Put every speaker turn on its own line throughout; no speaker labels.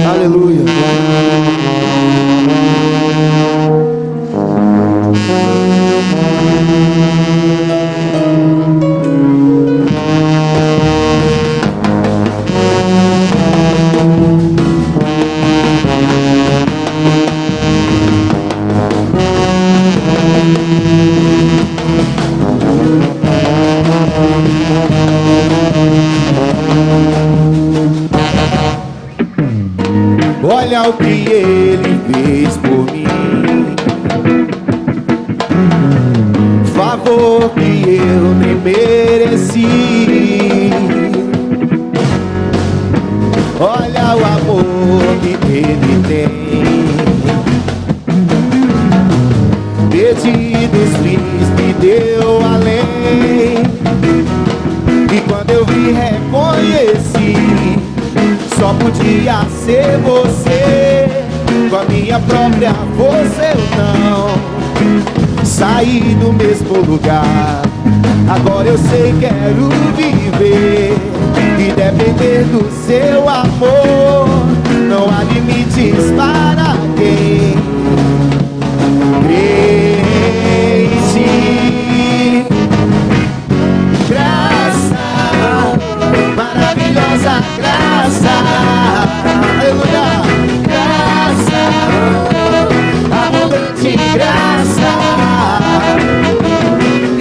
Aleluia. Olha o que ele fez por mim, favor que eu nem mereci. Olha o amor que ele tem, pedidos fiz, me deu além. E quando eu vi, reconheci, só podia ser você. Com a minha própria força eu não saí do mesmo lugar. Agora eu sei, quero viver e depender do seu amor. Não há limites para quem crê em ti. Graça, maravilhosa graça, aleluia. Graça, abundante graça,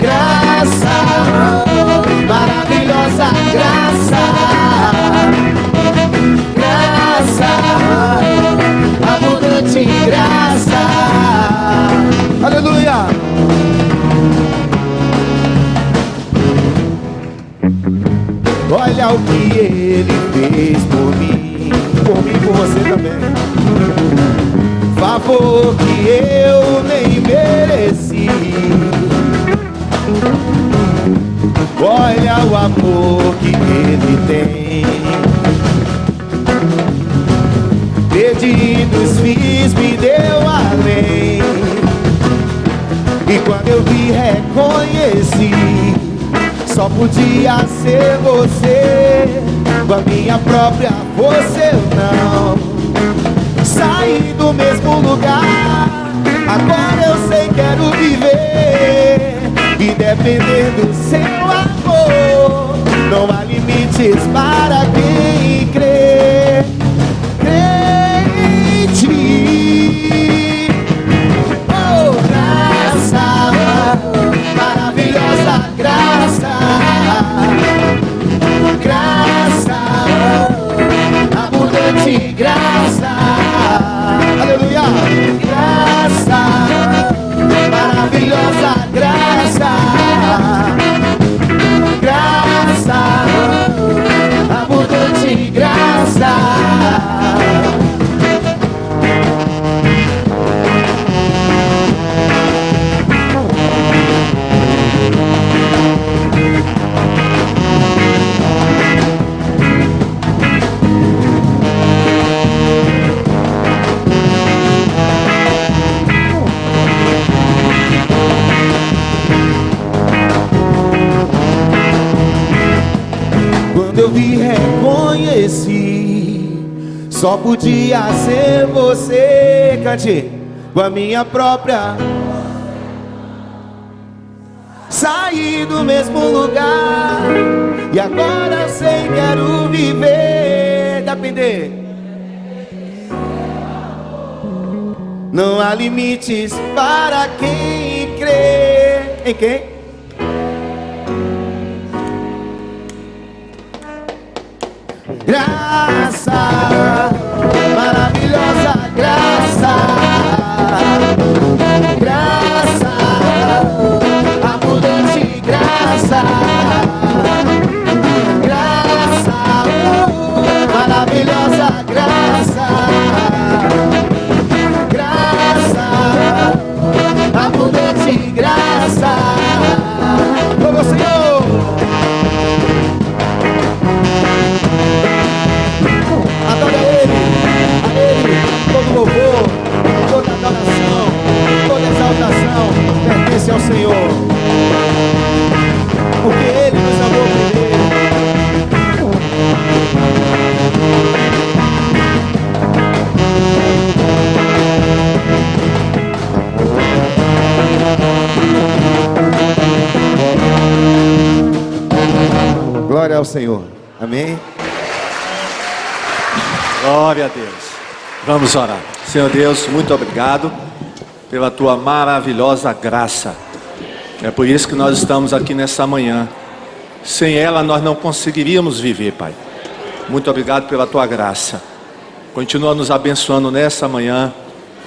graça, maravilhosa graça, graça, abundante graça, aleluia. Olha o que ele fez por mim, por você também. Favor que eu nem mereci. Olha o amor que ele tem, pedidos fiz, me deu além. E quando eu vi, reconheci, só podia ser você. Com a minha própria força eu não saí do mesmo lugar. Agora eu sei, quero viver e depender do seu amor. Não há limites para quem crê, crê em ti. Oh, graça, maravilhosa graça, graça, abundante graça, aleluia. Graça, maravilhosa graça, graça, abundante graça. Quando eu vi, reconheci, só podia ser você. Cante. Com a minha própria saí do mesmo lugar. E agora eu sei, quero viver, depender. Não há limites para quem crê. Em quem? Graça, maravilhosa graça, graça, abundante graça, graça, maravilhosa graça, graça, abundante graça. Vamos, Senhor. Adore Senhor. Amém?
Glória a Deus. Vamos orar. Senhor Deus, muito obrigado pela tua maravilhosa graça. É por isso que nós estamos aqui nessa manhã. Sem ela nós não conseguiríamos viver, Pai. Muito obrigado pela tua graça. Continua nos abençoando nessa manhã.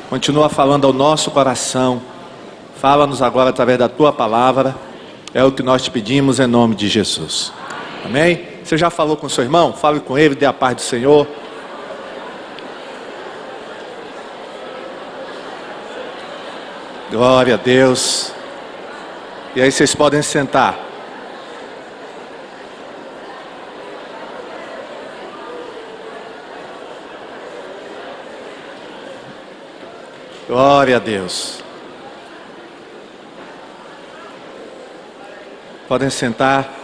Continua falando ao nosso coração. Fala-nos agora através da tua palavra. É o que nós te pedimos em nome de Jesus. Amém? Você já falou com seu irmão? Fale com ele, dê a paz do Senhor. Glória a Deus. E aí vocês podem sentar. Glória a Deus. Podem sentar.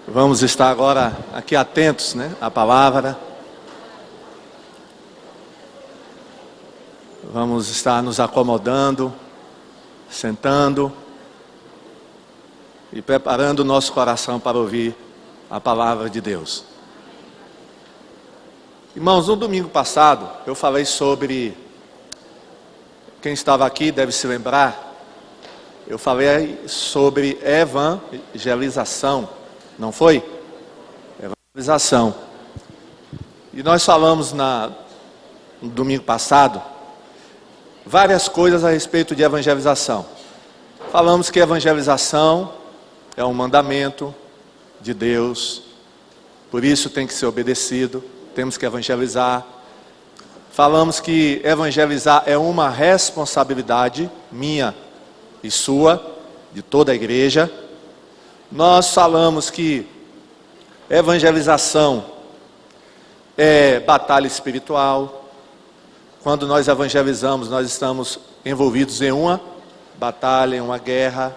Vamos estar agora aqui atentos, né, à palavra. Vamos estar nos acomodando, sentando e preparando o nosso coração para ouvir a palavra de Deus. Irmãos, no domingo passado eu falei sobre, quem estava aqui deve se lembrar, eu falei sobre evangelização, não foi? Evangelização. E nós falamos no domingo passado várias coisas a respeito de evangelização. Falamos que evangelização é um mandamento de Deus, por isso tem que ser obedecido, temos que evangelizar. Falamos que evangelizar é uma responsabilidade minha e sua, de toda a igreja. Nós falamos que evangelização é batalha espiritual. Quando nós evangelizamos, nós estamos envolvidos em uma batalha, em uma guerra.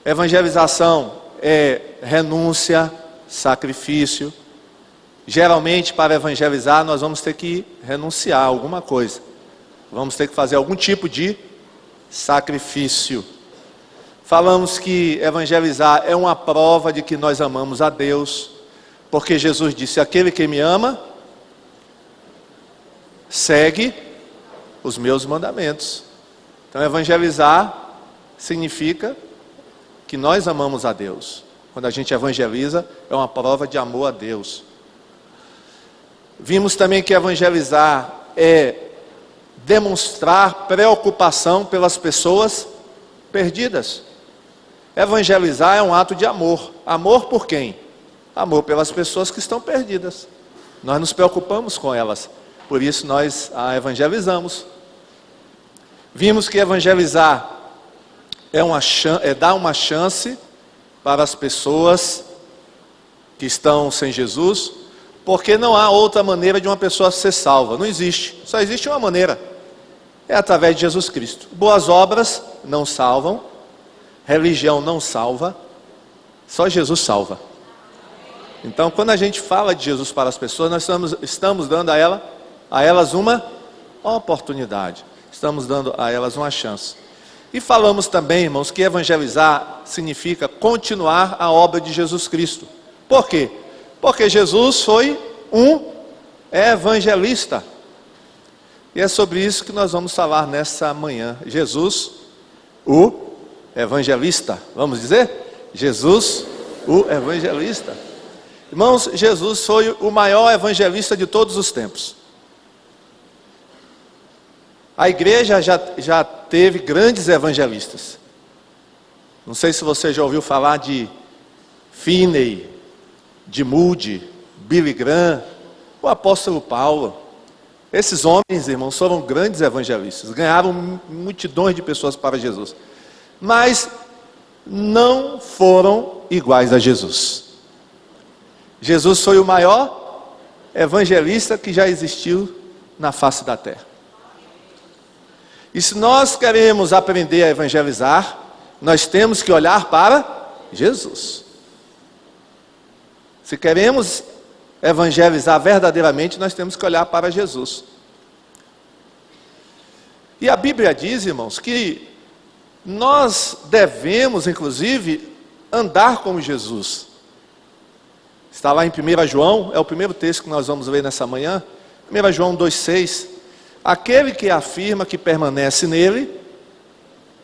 Evangelização é renúncia, sacrifício. Geralmente, para evangelizar, nós vamos ter que renunciar a alguma coisa. Vamos ter que fazer algum tipo de sacrifício. Falamos que evangelizar é uma prova de que nós amamos a Deus, porque Jesus disse: aquele que me ama, segue os meus mandamentos. Então evangelizar significa que nós amamos a Deus. Quando a gente evangeliza, é uma prova de amor a Deus. Vimos também que evangelizar é demonstrar preocupação pelas pessoas perdidas. Evangelizar é um ato de amor. Amor por quem? Amor pelas pessoas que estão perdidas. Nós nos preocupamos com elas, por isso nós a evangelizamos. Vimos que evangelizar é dar uma chance para as pessoas que estão sem Jesus, porque não há outra maneira de uma pessoa ser salva. Não existe, só existe uma maneira, é através de Jesus Cristo. Boas obras não salvam, religião não salva, só Jesus salva. Então, quando a gente fala de Jesus para as pessoas, nós estamos dando a elas uma oportunidade, estamos dando a elas uma chance. E falamos também, irmãos, que evangelizar significa continuar a obra de Jesus Cristo. Por quê? Porque Jesus foi um evangelista. E é sobre isso que nós vamos falar nessa manhã. Jesus, o evangelista. Vamos dizer? Jesus, o evangelista. Irmãos, Jesus foi o maior evangelista de todos os tempos. A igreja já teve grandes evangelistas. Não sei se você já ouviu falar de Finney, de Moody, Billy Graham, o apóstolo Paulo. Esses homens, irmãos, foram grandes evangelistas, ganharam multidões de pessoas para Jesus, mas não foram iguais a Jesus. Jesus foi o maior evangelista que já existiu na face da terra. E se nós queremos aprender a evangelizar, nós temos que olhar para Jesus. Se queremos evangelizar verdadeiramente, nós temos que olhar para Jesus. E a Bíblia diz, irmãos, que nós devemos, inclusive, andar como Jesus. Está lá em 1 João, é o primeiro texto que nós vamos ler nessa manhã. 1 João 2,6. Aquele que afirma que permanece nele,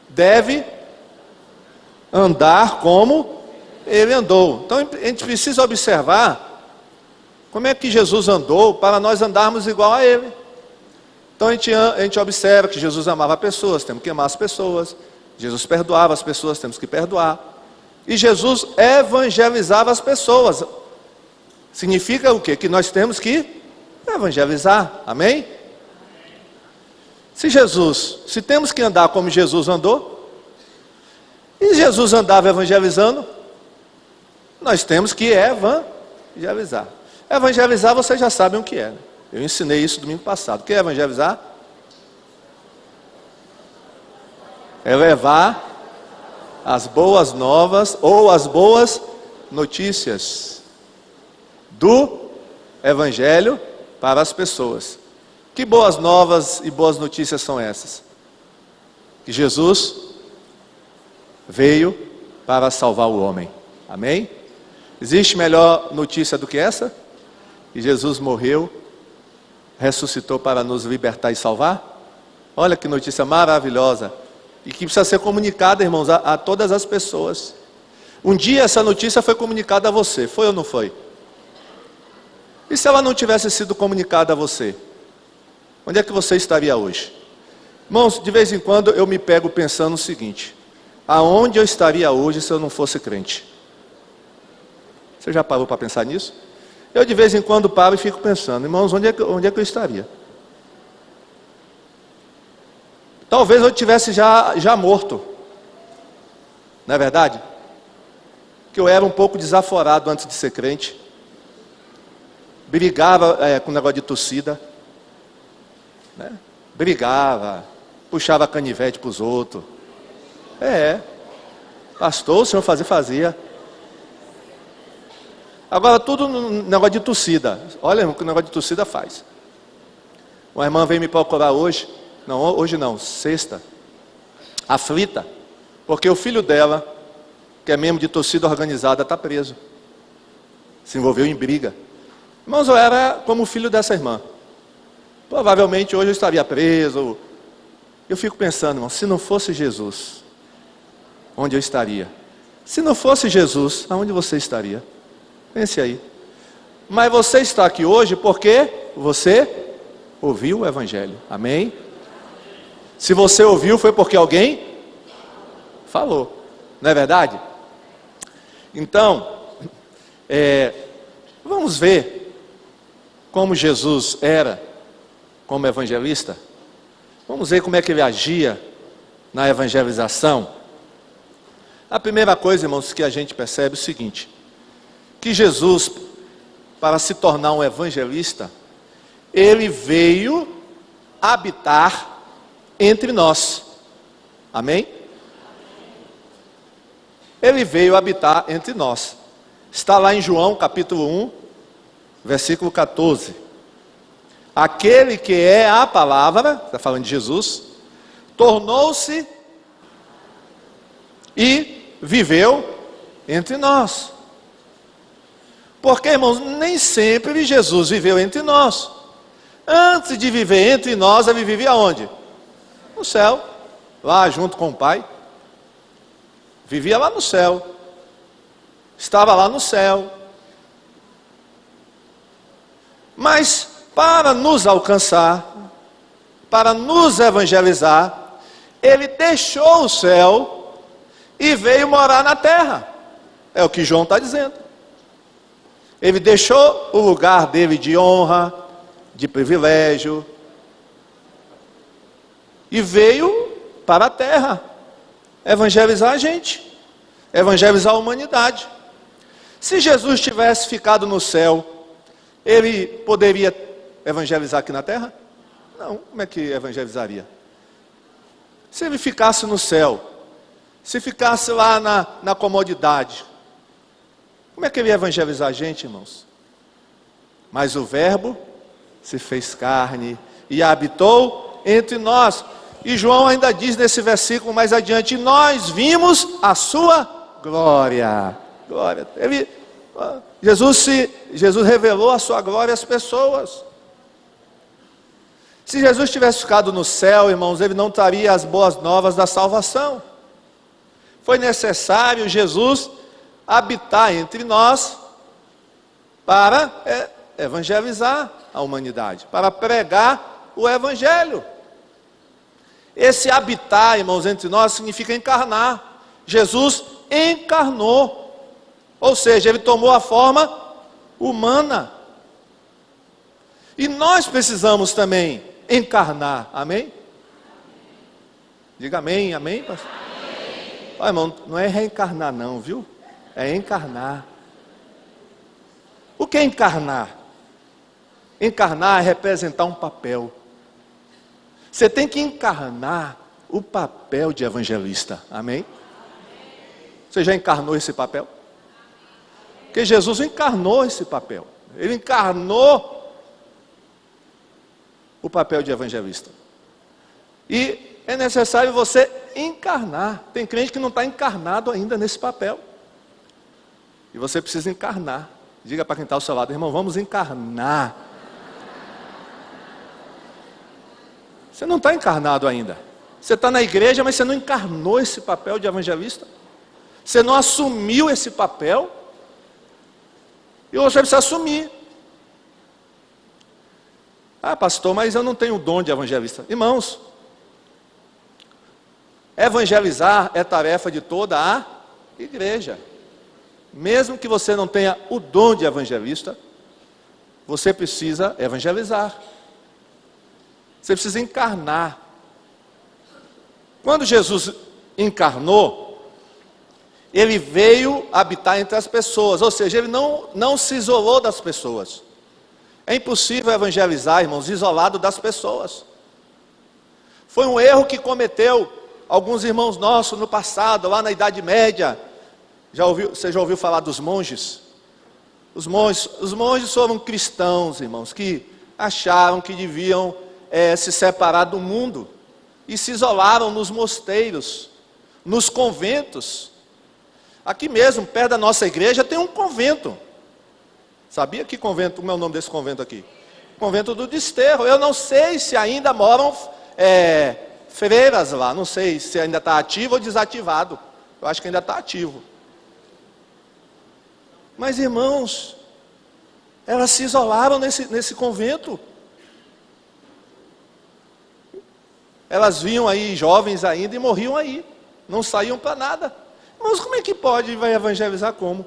deve andar como ele andou. Então a gente precisa observar como é que Jesus andou para nós andarmos igual a ele. Então a gente observa que Jesus amava pessoas, temos que amar as pessoas. Jesus perdoava as pessoas, temos que perdoar. E Jesus evangelizava as pessoas. Significa o quê? Que nós temos que evangelizar. Amém? Se temos que andar como Jesus andou, e Jesus andava evangelizando, nós temos que evangelizar. Evangelizar, vocês já sabem o que é, né? Eu ensinei isso domingo passado. O que é evangelizar? É levar as boas novas ou as boas notícias do Evangelho para as pessoas. Que boas novas e boas notícias são essas? Que Jesus veio para salvar o homem. Amém? Existe melhor notícia do que essa? Que Jesus morreu, ressuscitou para nos libertar e salvar? Olha que notícia maravilhosa. E que precisa ser comunicada, irmãos, a todas as pessoas. Um dia essa notícia foi comunicada a você, foi ou não foi? E se ela não tivesse sido comunicada a você? Onde é que você estaria hoje? Irmãos, de vez em quando eu me pego pensando o seguinte: aonde eu estaria hoje se eu não fosse crente? Você já parou para pensar nisso? Eu de vez em quando paro e fico pensando, irmãos, onde é que eu estaria? Talvez eu tivesse já morto. Não é verdade? Que eu era um pouco desaforado antes de ser crente. Brigava com o negócio de torcida. Né? Brigava. Puxava canivete para os outros. Pastor, o senhor fazia. Agora tudo no negócio de torcida. Olha o que o negócio de torcida faz. Uma irmã veio me procurar hoje. Não, hoje não, sexta, aflita, porque o filho dela, que é membro de torcida organizada, está preso, se envolveu em briga. Irmãos, eu era como o filho dessa irmã, provavelmente hoje eu estaria preso. Eu fico pensando, irmão, se não fosse Jesus, onde eu estaria? Se não fosse Jesus, aonde você estaria? Pense aí. Mas você está aqui hoje porque você ouviu o Evangelho, amém? Se você ouviu, foi porque alguém falou, não é verdade? Então, vamos ver como Jesus era como evangelista. Vamos ver como é que ele agia na evangelização. A primeira coisa, irmãos, que a gente percebe é o seguinte: que Jesus, para se tornar um evangelista, ele veio habitar entre nós. Amém? Ele veio habitar entre nós. Está lá em João capítulo 1, versículo 14. Aquele que é a palavra, está falando de Jesus, tornou-se e viveu entre nós. Porque, irmãos, nem sempre Jesus viveu entre nós. Antes de viver entre nós, ele vivia onde? No céu, lá junto com o Pai. Vivia lá no céu. Estava lá no céu. Mas para nos alcançar, para nos evangelizar, ele deixou o céu e veio morar na terra. É o que João está dizendo. Ele deixou o lugar dele de honra, de privilégio, e veio para a terra evangelizar a gente, evangelizar a humanidade. Se Jesus tivesse ficado no céu, ele poderia evangelizar aqui na terra? Não, como é que evangelizaria? Se ele ficasse no céu, se ficasse lá na comodidade, como é que ele ia evangelizar a gente, irmãos? Mas o Verbo se fez carne e habitou entre nós. E João ainda diz nesse versículo mais adiante: nós vimos a sua glória. Glória. Jesus revelou a sua glória às pessoas. Se Jesus tivesse ficado no céu, irmãos, ele não traria as boas novas da salvação. Foi necessário Jesus habitar entre nós para evangelizar a humanidade, para pregar o evangelho. Esse habitar, irmãos, entre nós significa encarnar. Jesus encarnou, ou seja, ele tomou a forma humana. E nós precisamos também encarnar, amém? Diga amém, amém, pastor? Olha, irmão, não é reencarnar não, viu? É encarnar. O que é encarnar? Encarnar é representar um papel. Você tem que encarnar o papel de evangelista, amém? Você já encarnou esse papel? Porque Jesus encarnou esse papel. Ele encarnou o papel de evangelista. E é necessário você encarnar. Tem crente que não está encarnado ainda nesse papel. E você precisa encarnar. Diga para quem está ao seu lado: irmão, vamos encarnar. Você não está encarnado ainda. Você está na igreja, mas você não encarnou esse papel de evangelista. Você não assumiu esse papel. E você precisa assumir. Ah, pastor, mas eu não tenho o dom de evangelista. Irmãos, evangelizar é tarefa de toda a igreja. Mesmo que você não tenha o dom de evangelista, você precisa evangelizar. Você precisa encarnar. Quando Jesus encarnou, ele veio habitar entre as pessoas, ou seja, ele não se isolou das pessoas. É impossível evangelizar, irmãos, isolado das pessoas. Foi um erro que cometeu alguns irmãos nossos no passado, lá na Idade Média. Você já ouviu falar dos monges? Os monges foram cristãos, irmãos, que acharam que deviam se separar do mundo e se isolaram nos mosteiros, nos conventos. Aqui mesmo, perto da nossa igreja, tem um convento. Sabia que convento? Como é o nome desse convento aqui? Convento do Desterro. Eu não sei se ainda moram freiras lá. Não sei se ainda está ativo ou desativado. Eu acho que ainda está ativo. Mas, irmãos, elas se isolaram nesse convento. Elas vinham aí, jovens ainda, e morriam aí. Não saíam para nada. Mas como é que pode e vai evangelizar como?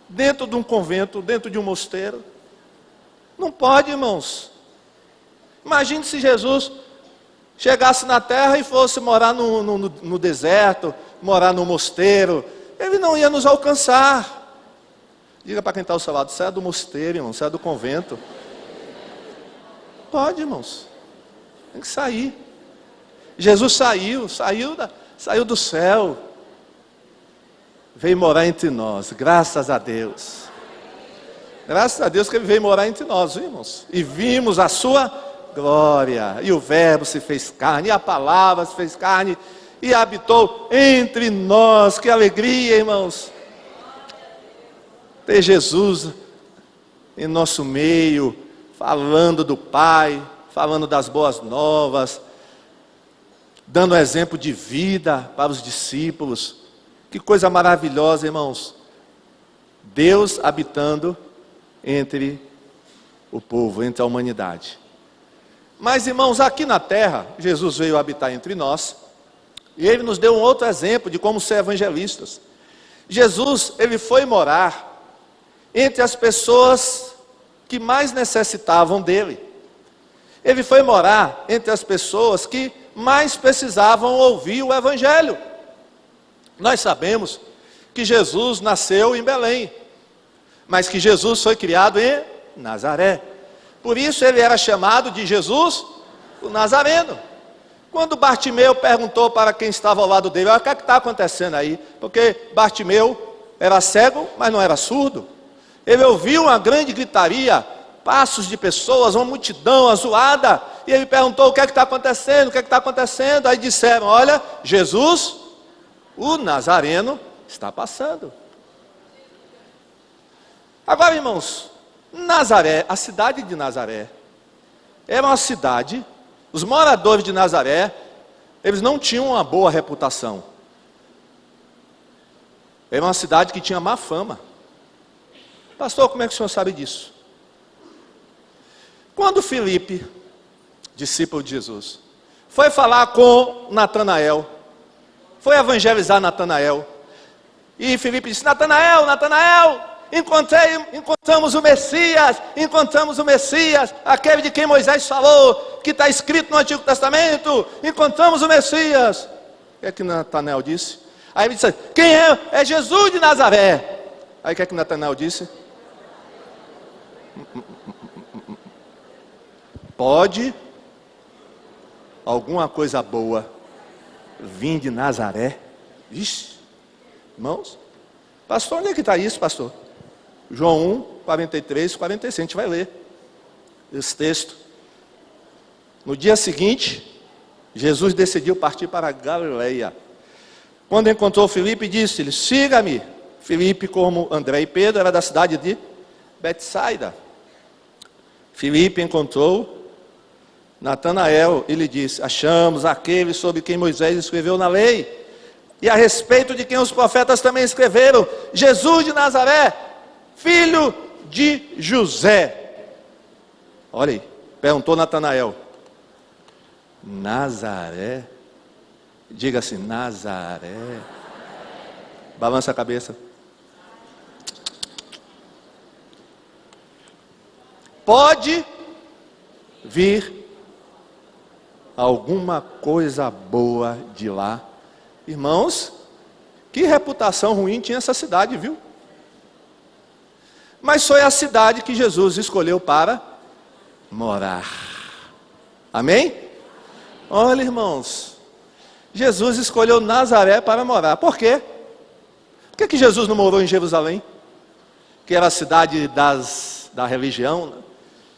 Dentro de um convento, dentro de um mosteiro? Não pode, irmãos. Imagine se Jesus chegasse na terra e fosse morar no deserto, morar no mosteiro. Ele não ia nos alcançar. Diga para quem está ao seu lado: sai do mosteiro, irmão, sai do convento. Pode, irmãos. Tem que sair. Jesus saiu do céu. Veio morar entre nós, graças a Deus. Graças a Deus que ele veio morar entre nós, irmãos. E vimos a sua glória. E o verbo se fez carne, e a palavra se fez carne, e habitou entre nós. Que alegria, irmãos. Ter Jesus em nosso meio, falando do Pai, falando das boas novas, dando exemplo de vida para os discípulos. Que coisa maravilhosa, irmãos. Deus habitando entre o povo, entre a humanidade. Mas, irmãos, aqui na terra, Jesus veio habitar entre nós, e Ele nos deu um outro exemplo de como ser evangelistas. Jesus, Ele foi morar entre as pessoas que mais necessitavam dEle. Ele foi morar entre as pessoas que mais precisavam ouvir o Evangelho. Nós sabemos que Jesus nasceu em Belém, mas que Jesus foi criado em Nazaré. Por isso ele era chamado de Jesus, o Nazareno. Quando Bartimeu perguntou para quem estava ao lado dele: o que está acontecendo aí? Porque Bartimeu era cego, mas não era surdo. Ele ouviu uma grande gritaria, passos de pessoas, uma multidão azoada, e ele perguntou: o que é que está acontecendo? O que é que está acontecendo? Aí disseram: olha, Jesus, o Nazareno, está passando. Agora, irmãos, Nazaré, a cidade de Nazaré, era uma cidade, os moradores de Nazaré, eles não tinham uma boa reputação. Era uma cidade que tinha má fama. Pastor, como é que o senhor sabe disso? Quando Filipe, discípulo de Jesus, foi falar com Natanael, foi evangelizar Natanael, e Filipe disse: Natanael, Natanael, encontramos o Messias, aquele de quem Moisés falou, que está escrito no Antigo Testamento, encontramos o Messias. O que é que Natanael disse? Aí ele disse: quem é? É Jesus de Nazaré. Aí o que é que Natanael disse? Pode alguma coisa boa vir de Nazaré? Ixi, irmãos, pastor, onde é que está isso, pastor? João 1, 43, 46, a gente vai ler esse texto. No dia seguinte, Jesus decidiu partir para a Galileia. Quando encontrou Filipe, disse-lhe: siga-me. Filipe, como André e Pedro, era da cidade de Betsaida. Filipe encontrou Natanael e lhe disse: achamos aquele sobre quem Moisés escreveu na lei, e a respeito de quem os profetas também escreveram, Jesus de Nazaré, filho de José. Olha aí, perguntou Natanael: Nazaré? Diga assim: Nazaré. Balança a cabeça. Pode vir alguma coisa boa de lá. Irmãos, que reputação ruim tinha essa cidade, viu? Mas foi a cidade que Jesus escolheu para morar. Amém? Olha, irmãos, Jesus escolheu Nazaré para morar. Por quê? Por que Jesus não morou em Jerusalém? Que era a cidade da religião, né?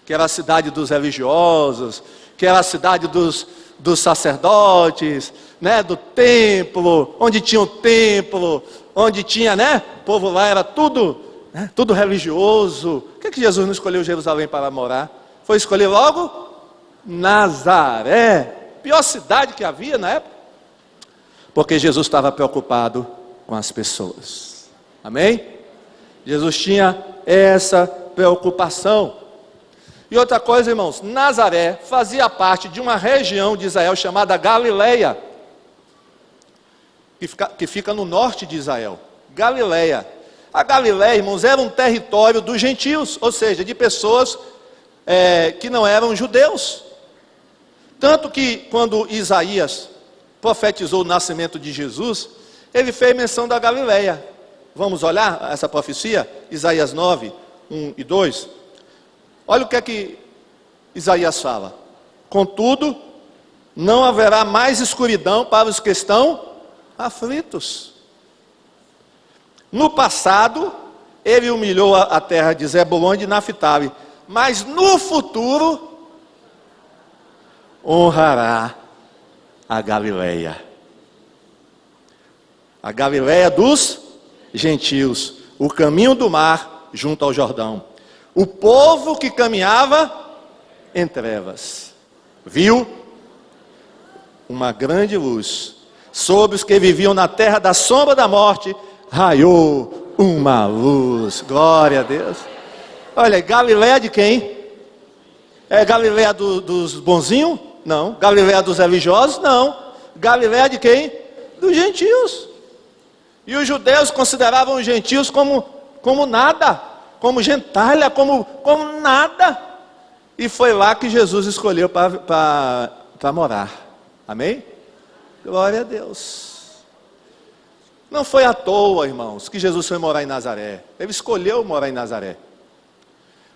Que era a cidade dos religiosos, que era a cidade dos sacerdotes, né? Do templo, onde tinha o templo, onde tinha, né? O povo lá era tudo, né? Tudo religioso. Por que Jesus não escolheu Jerusalém para morar? Foi escolher logo Nazaré, pior cidade que havia na época, porque Jesus estava preocupado com as pessoas. Amém? Jesus tinha essa preocupação. E outra coisa, irmãos, Nazaré fazia parte de uma região de Israel chamada Galileia, que fica no norte de Israel. Galileia. A Galileia, irmãos, era um território dos gentios, ou seja, de pessoas que não eram judeus. Tanto que quando Isaías profetizou o nascimento de Jesus, ele fez menção da Galileia. Vamos olhar essa profecia? Isaías 9, 1 e 2. Olha o que é que Isaías fala: contudo, não haverá mais escuridão para os que estão aflitos. No passado, ele humilhou a terra de Zebulon e de Naphtali, mas no futuro, honrará a Galileia. A Galileia dos gentios, o caminho do mar junto ao Jordão. O povo que caminhava em trevas viu uma grande luz. Sobre os que viviam na terra da sombra da morte, raiou uma luz. Glória a Deus. Olha, Galileia de quem? É Galileia dos bonzinhos? Não. Galileia dos religiosos? Não. Galileia de quem? Dos gentios. E os judeus consideravam os gentios como nada, como gentalha, como nada. E foi lá que Jesus escolheu para morar. Amém? Glória a Deus. Não foi à toa, irmãos, que Jesus foi morar em Nazaré. Ele escolheu morar em Nazaré,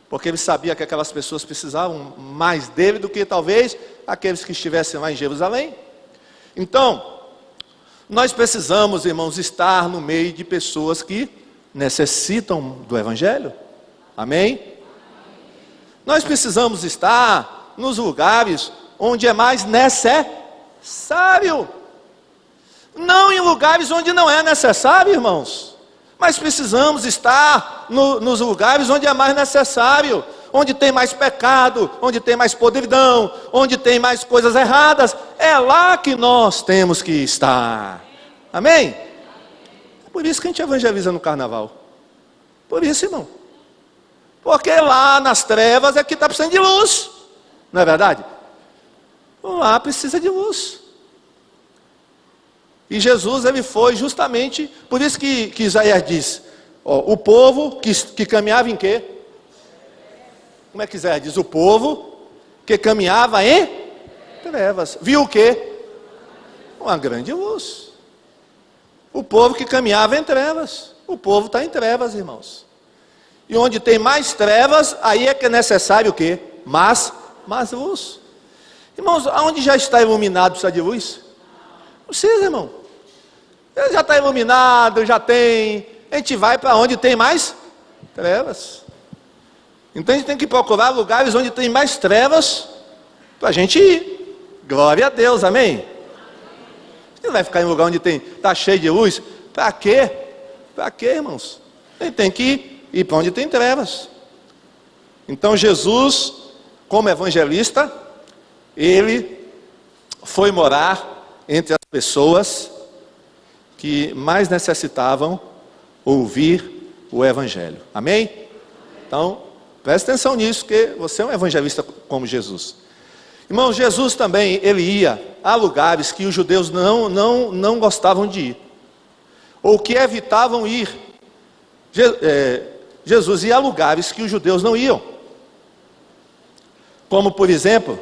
porque ele sabia que aquelas pessoas precisavam mais dele do que talvez aqueles que estivessem lá em Jerusalém. Então, nós precisamos, irmãos, estar no meio de pessoas que necessitam do Evangelho. Amém? Nós precisamos estar nos lugares onde é mais necessário. Não em lugares onde não é necessário, irmãos. Mas precisamos estar nos lugares onde é mais necessário. Onde tem mais pecado, onde tem mais podridão, onde tem mais coisas erradas. É lá que nós temos que estar. Amém? É por isso que a gente evangeliza no carnaval. Por isso, irmão. Porque lá nas trevas é que está precisando de luz. Não é verdade? Lá precisa de luz. E Jesus, ele foi justamente, por isso que Isaías diz, ó, o povo que caminhava em quê? Como é que Isaías diz? O povo que caminhava em trevas. Viu o quê? Uma grande luz. O povo que caminhava em trevas. O povo está em trevas, irmãos. E onde tem mais trevas, aí é que é necessário o quê? Mais luz. Irmãos, aonde já está iluminado precisa de luz? Não precisa, irmão. Ele já está iluminado, já tem. A gente vai para onde tem mais trevas. Então a gente tem que procurar lugares onde tem mais trevas para a gente ir. Glória a Deus, amém? Você não vai ficar em lugar onde está cheio de luz. Para quê? Para quê, irmãos? A gente tem que ir para onde tem trevas. Então Jesus, como evangelista, ele foi morar entre as pessoas que mais necessitavam ouvir o evangelho. Amém? Então, preste atenção nisso, que você é um evangelista como Jesus. Irmão, Jesus também, ele ia a lugares que os judeus não gostavam de ir, ou que evitavam ir. Jesus ia a lugares que os judeus não iam, como por exemplo,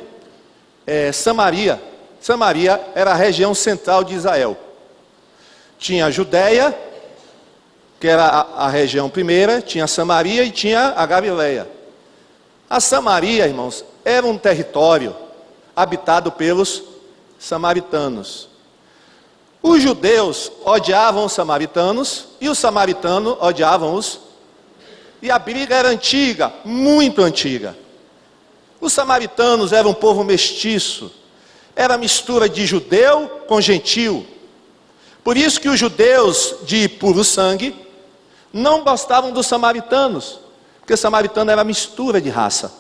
Samaria. Samaria era a região central de Israel. Tinha a Judéia, que era a região primeira, tinha Samaria e tinha a Galileia. A Samaria, irmãos, era um território habitado pelos samaritanos. Os judeus odiavam os samaritanos e os samaritanos odiavam os. E a briga era antiga, muito antiga. Os samaritanos eram um povo mestiço, era mistura de judeu com gentil. Por isso que os judeus de puro sangue não gostavam dos samaritanos, porque samaritano era mistura de raça.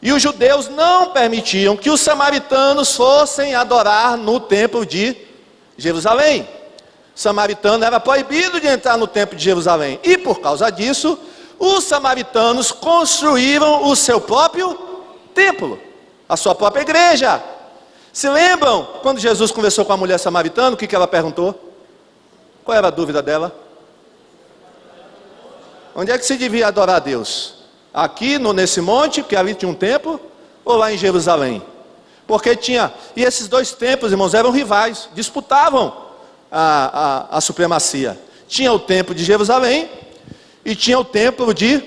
E os judeus não permitiam que os samaritanos fossem adorar no templo de Jerusalém. Samaritano era proibido de entrar no templo de Jerusalém. E por causa disso, os samaritanos construíram o seu próprio templo, a sua própria igreja. Se lembram quando Jesus conversou com a mulher samaritana, o que ela perguntou? Qual era a dúvida dela? Onde é que se devia adorar a Deus? Aqui nesse monte, que ali tinha um templo, ou lá em Jerusalém? Porque tinha, e esses dois templos, irmãos, eram rivais, disputavam a supremacia. Tinha o templo de Jerusalém e tinha o templo de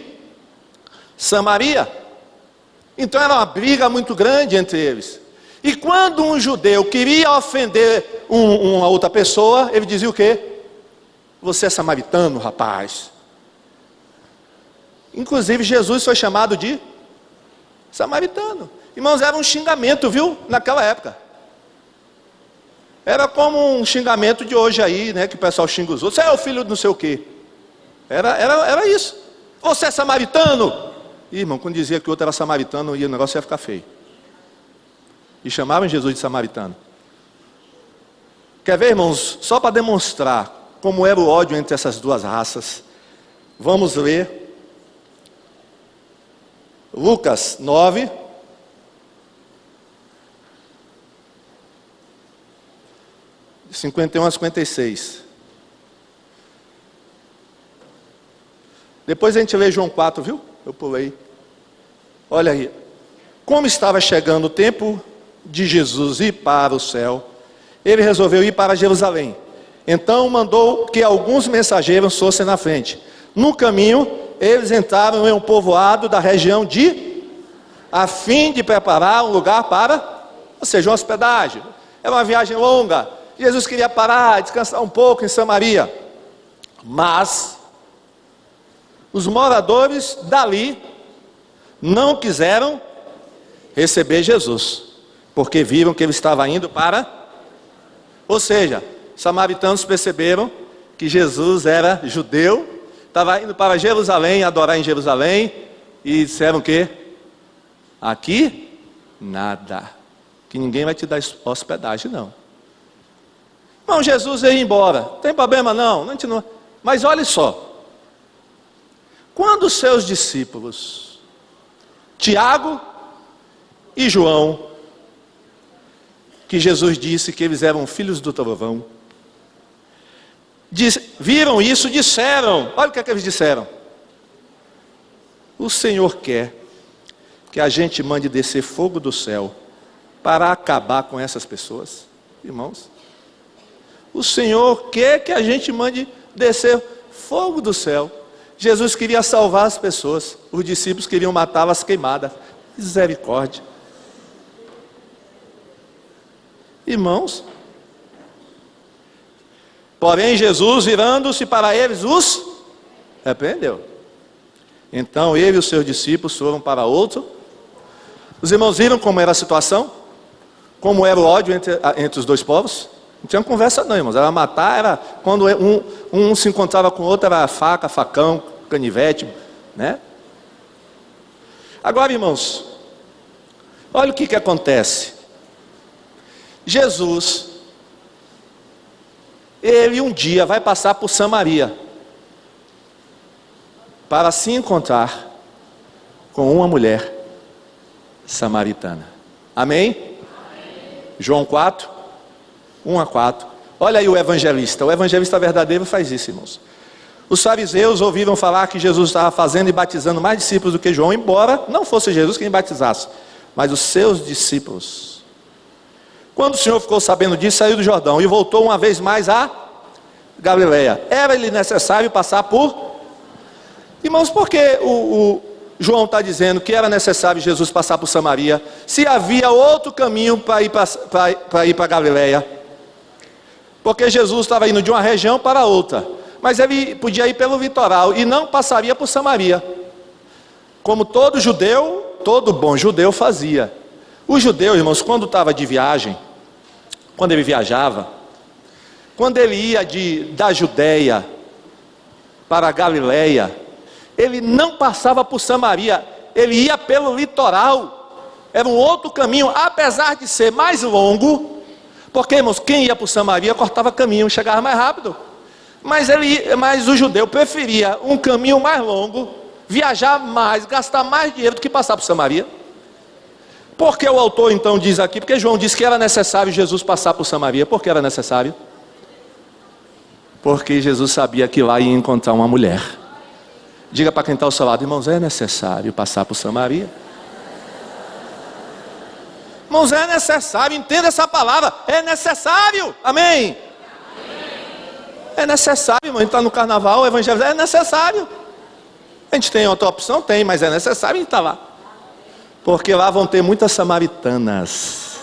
Samaria. Então era uma briga muito grande entre eles. E quando um judeu queria ofender uma outra pessoa, ele dizia o quê? Você é samaritano, rapaz. Inclusive Jesus foi chamado de samaritano. Irmãos, era um xingamento, viu? Naquela época. Era como um xingamento de hoje aí, né? Que o pessoal xinga os outros. Você é o filho de não sei o quê. Era isso. Você é samaritano? Ih, irmão, quando dizia que o outro era samaritano, o negócio ia ficar feio. E chamavam Jesus de samaritano. Quer ver, irmãos? Só para demonstrar como era o ódio entre essas duas raças, vamos ler Lucas 9, de 51 a 56. Depois a gente lê João 4, viu? Eu pulei. Olha aí. Como estava chegando o tempo de Jesus ir para o céu, ele resolveu ir para Jerusalém. Então mandou que alguns mensageiros fossem na frente. No caminho, eles entraram em um povoado da região a fim de preparar um lugar para, ou seja, uma hospedagem. Era uma viagem longa. Jesus queria parar, descansar um pouco em Samaria. Mas os moradores dali não quiseram receber Jesus, porque viram que ele estava indo para... Ou seja, os samaritanos perceberam que Jesus era judeu, estava indo para Jerusalém, adorar em Jerusalém, e disseram que aqui, nada, que ninguém vai te dar hospedagem não. Não, Jesus ia embora, não tem problema não, não. Mas olha só, quando os seus discípulos, Tiago e João, que Jesus disse que eles eram filhos do trovão, viram isso, disseram, olha o que é que eles disseram: o Senhor quer que a gente mande descer fogo do céu para acabar com essas pessoas. Irmãos, o Senhor quer que a gente mande descer fogo do céu. Jesus queria salvar as pessoas, os discípulos queriam matá-las queimadas. Misericórdia. Irmãos, porém Jesus, virando-se para eles, os repreendeu. Então ele e os seus discípulos foram para outro. Os irmãos viram como era a situação? Como era o ódio entre os dois povos? Não tinha conversa não, irmãos. Era matar, era quando um se encontrava com o outro, era faca, facão, canivete, né? Agora, irmãos, olha o que acontece. Jesus, ele um dia vai passar por Samaria para se encontrar com uma mulher samaritana. Amém? Amém. João 4, 1-4. Olha aí o evangelista verdadeiro faz isso, irmãos. Os fariseus ouviram falar que Jesus estava fazendo e batizando mais discípulos do que João, embora não fosse Jesus quem batizasse, mas os seus discípulos. Quando o Senhor ficou sabendo disso, saiu do Jordão e voltou uma vez mais a Galileia. Era-lhe necessário passar por... Irmãos, por que o João está dizendo que era necessário Jesus passar por Samaria, se havia outro caminho para ir para Galileia? Porque Jesus estava indo de uma região para outra, mas ele podia ir pelo litoral e não passaria por Samaria, como todo judeu, todo bom judeu fazia. O judeu, irmãos, quando estava de viagem, quando ele viajava, quando ele ia da Judeia para a Galileia, ele não passava por Samaria, ele ia pelo litoral. Era um outro caminho, apesar de ser mais longo, porque, irmãos, quem ia por Samaria cortava caminho, chegava mais rápido. Mas o judeu preferia um caminho mais longo, viajar mais, gastar mais dinheiro do que passar por Samaria. Por que o autor então diz aqui? Porque João disse que era necessário Jesus passar por Samaria. Por que era necessário? Porque Jesus sabia que lá ia encontrar uma mulher. Diga para quem está ao seu lado: irmãos, é necessário passar por Samaria. Irmãos, é necessário, entenda essa palavra, é necessário, amém? É necessário, irmão, a gente está no carnaval, o evangelho é necessário. A gente tem outra opção? Tem, mas é necessário a gente estar lá. Porque lá vão ter muitas samaritanas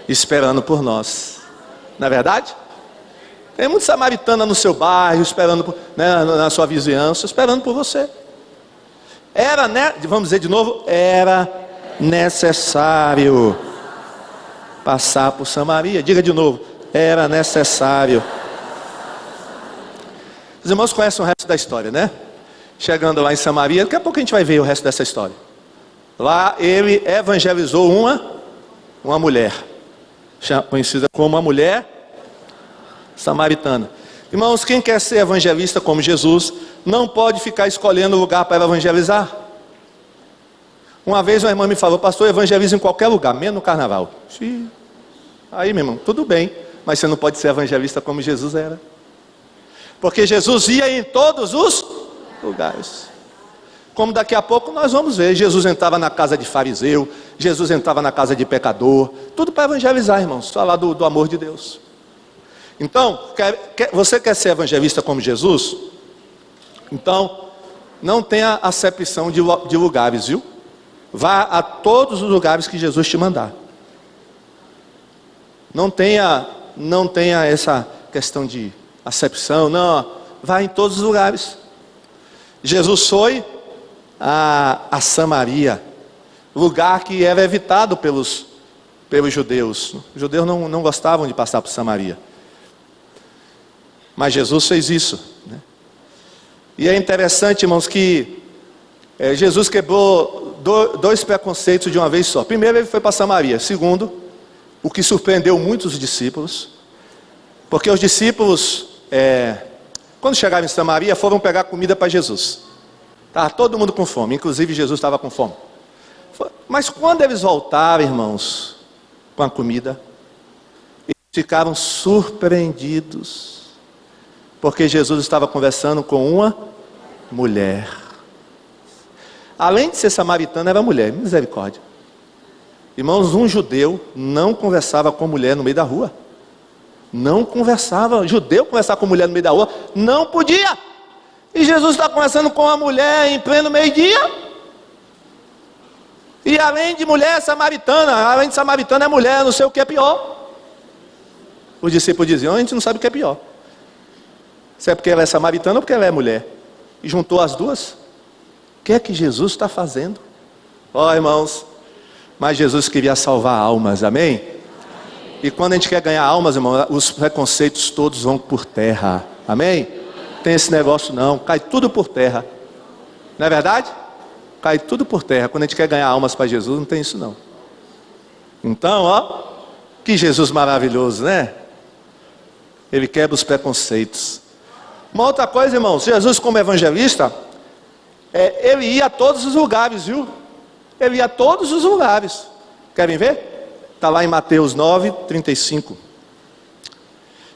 esperando por nós. Não é verdade? Tem muita samaritana no seu bairro, esperando né, na sua vizinhança, esperando por você. Era, né, vamos dizer de novo, era necessário passar por Samaria. Diga de novo, era necessário. Os irmãos conhecem o resto da história, né? Chegando lá em Samaria, daqui a pouco a gente vai ver o resto dessa história. Lá ele evangelizou uma mulher, conhecida como a mulher samaritana. Irmãos, quem quer ser evangelista como Jesus, não pode ficar escolhendo lugar para evangelizar. Uma vez uma irmã me falou: pastor, evangeliza em qualquer lugar, menos no carnaval. Aí, meu irmão, tudo bem, mas você não pode ser evangelista como Jesus era. Porque Jesus ia em todos os lugares. Como daqui a pouco nós vamos ver, Jesus entrava na casa de fariseu, Jesus entrava na casa de pecador, tudo para evangelizar, irmãos, falar do amor de Deus. Então, você quer ser evangelista como Jesus? Então, não tenha acepção de lugares, viu? Vá a todos os lugares que Jesus te mandar. Não tenha essa questão de acepção, não, vá em todos os lugares. Jesus foi a Samaria, lugar que era evitado pelos judeus. Os judeus não gostavam de passar por Samaria. Mas Jesus fez isso, né? E é interessante, irmãos, que Jesus quebrou dois preconceitos de uma vez só. Primeiro, ele foi para Samaria. Segundo, o que surpreendeu muitos discípulos, porque os discípulos, quando chegaram em Samaria, foram pegar comida para Jesus. Estava todo mundo com fome, inclusive Jesus estava com fome. Mas quando eles voltaram, irmãos, com a comida, eles ficaram surpreendidos, porque Jesus estava conversando com uma mulher. Além de ser samaritana, era mulher, misericórdia. Irmãos, um judeu não conversava com mulher no meio da rua. Não conversava, judeu conversar com mulher no meio da rua, não podia. E Jesus está conversando com uma mulher em pleno meio-dia. E além de mulher, samaritana. Além de samaritana, é mulher, não sei o que é pior. Os discípulos diziam, a gente não sabe o que é pior. Se é porque ela é samaritana ou porque ela é mulher. E juntou as duas. O que é que Jesus está fazendo? Ó, irmãos, mas Jesus queria salvar almas, amém? E quando a gente quer ganhar almas, irmão, os preconceitos todos vão por terra, amém? Tem esse negócio não, cai tudo por terra. Não é verdade? Cai tudo por terra. Quando a gente quer ganhar almas para Jesus, não tem isso não. Então, ó, que Jesus maravilhoso, né? Ele quebra os preconceitos. Uma outra coisa, irmãos, Jesus como evangelista, ele ia a todos os lugares, viu? Ele ia a todos os lugares. Querem ver? Está lá em Mateus 9, 35.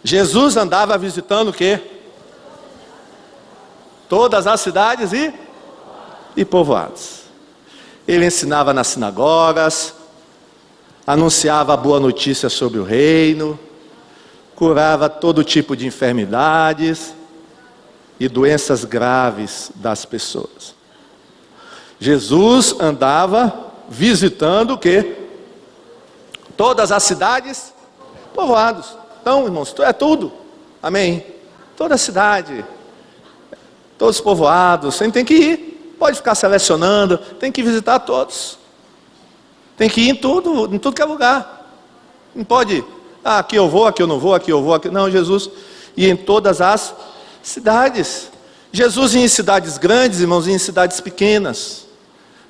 Jesus andava visitando o quê? Todas as cidades e povoados. Ele ensinava nas sinagogas, anunciava a boa notícia sobre o reino, curava todo tipo de enfermidades e doenças graves das pessoas. Jesus andava visitando o quê? Todas as cidades, povoados. Então, irmãos, é tudo. Amém? Toda a cidade, todos os povoados, você tem que ir. Pode ficar selecionando, tem que visitar todos. Tem que ir em tudo que é lugar. Não pode, aqui eu vou, aqui eu não vou, aqui eu vou, aqui... Não, Jesus ia em todas as cidades. Jesus ia em cidades grandes, irmãos, e em cidades pequenas.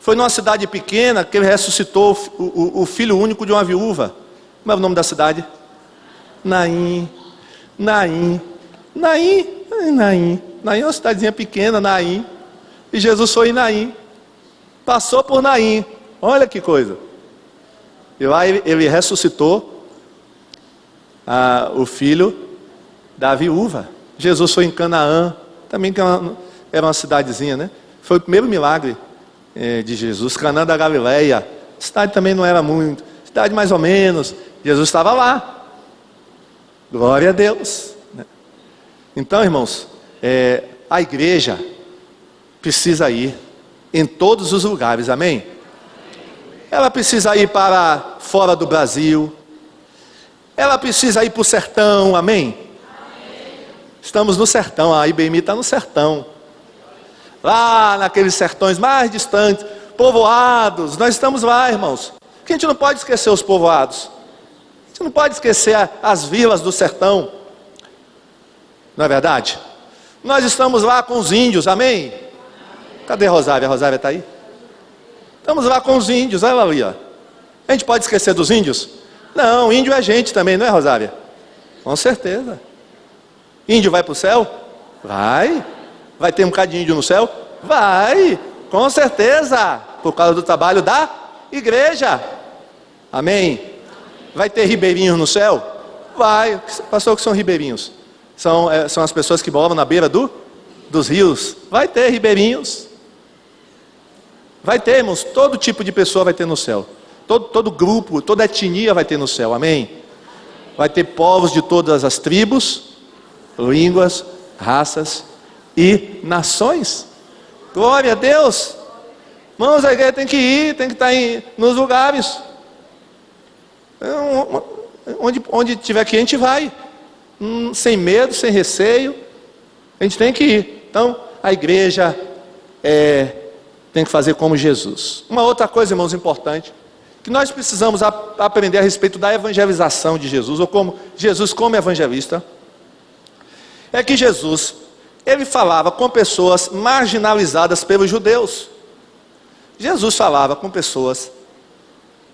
Foi numa cidade pequena que ele ressuscitou o filho único de uma viúva. Como é o nome da cidade? Naim. Naim é uma cidadezinha pequena, Naim. E Jesus foi em Naim. Passou por Naim. Olha que coisa. E lá ele ressuscitou o filho da viúva. Jesus foi em Canaã. Também que era uma cidadezinha, né? Foi o primeiro milagre de Jesus. Canaã da Galileia. A cidade também não era muito. Cidade mais ou menos. Jesus estava lá. Glória a Deus. Então, irmãos, a igreja precisa ir em todos os lugares, amém? Ela precisa ir para fora do Brasil. Ela precisa ir para o sertão, amém? Estamos no sertão, a IBMI está no sertão. Lá naqueles sertões mais distantes, povoados, nós estamos lá, irmãos. Porque a gente não pode esquecer os povoados. A gente não pode esquecer as vilas do sertão. Não é verdade? Nós estamos lá com os índios, amém? Cadê a Rosária? A Rosária está aí? Estamos lá com os índios, olha ali, ó. A gente pode esquecer dos índios? Não, índio é gente também, não é, Rosária? Com certeza. Índio vai para o céu? Vai. Vai ter um bocado de índio no céu? Vai, com certeza. Por causa do trabalho da igreja. Amém? Vai ter ribeirinhos no céu? Vai. Pastor, o que são ribeirinhos? São as pessoas que moram na beira dos rios. Vai ter ribeirinhos. Vai ter, irmãos, todo tipo de pessoa vai ter no céu. Todo grupo, toda etnia vai ter no céu, amém? Vai ter povos de todas as tribos, línguas, raças e nações. Glória a Deus. Irmãos, a igreja tem que ir, tem que estar nos lugares. Onde tiver que ir, a gente vai. Sem medo, sem receio. A gente tem que ir. Então, a igreja tem que fazer como Jesus. Uma outra coisa, irmãos, importante, que nós precisamos aprender a respeito da evangelização de Jesus, ou como Jesus como evangelista, é que Jesus, ele falava com pessoas marginalizadas pelos judeus. Jesus falava com pessoas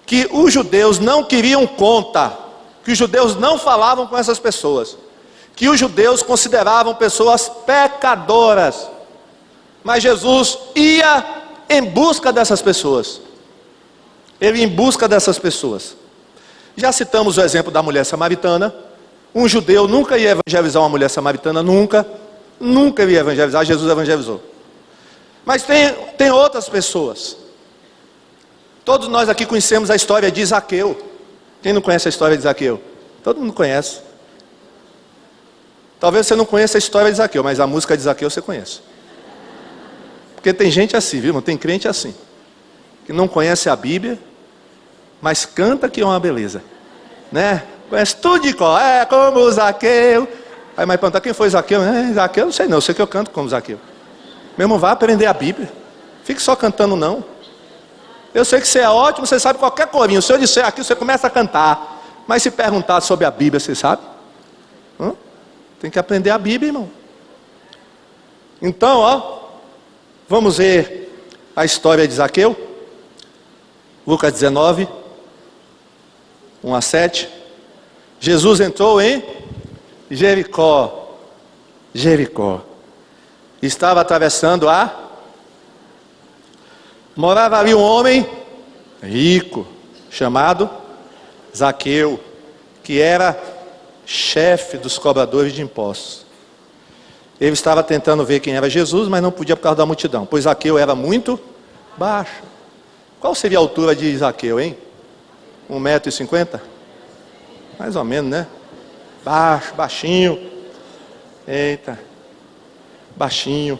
que os judeus não queriam conta, que os judeus não falavam com essas pessoas, que os judeus consideravam pessoas pecadoras, mas Jesus ia em busca dessas pessoas. Ele ia em busca dessas pessoas. Já citamos o exemplo da mulher samaritana. Um judeu nunca ia evangelizar uma mulher samaritana, nunca ia evangelizar. Jesus evangelizou. Mas tem outras pessoas. Todos nós aqui conhecemos a história de Zaqueu. Quem não conhece a história de Zaqueu? Todo mundo conhece. Talvez você não conheça a história de Zaqueu, mas a música de Zaqueu você conhece. Porque tem gente assim, viu? Tem crente assim, que não conhece a Bíblia, mas canta que é uma beleza, né? Conhece tudo de cor, como Zaqueu. Aí mas pergunta, quem foi Zaqueu? Zaqueu, não sei não, eu sei que eu canto como Zaqueu. Meu irmão, vai aprender a Bíblia. Fique só cantando não. Eu sei que você é ótimo, você sabe qualquer corinho. Se eu disser aqui, você começa a cantar. Mas se perguntar sobre a Bíblia, você sabe? Tem que aprender a Bíblia, irmão. Então, vamos ver a história de Zaqueu. Lucas 19, 1 a 7. Jesus entrou em Jericó. Estava atravessando morava ali um homem rico, chamado Zaqueu, que era chefe dos cobradores de impostos. Ele estava tentando ver quem era Jesus, mas não podia por causa da multidão, pois Zaqueu era muito baixo. Qual seria a altura de Zaqueu, hein? 1,50 m? Mais ou menos, né? Baixinho. Eita, baixinho.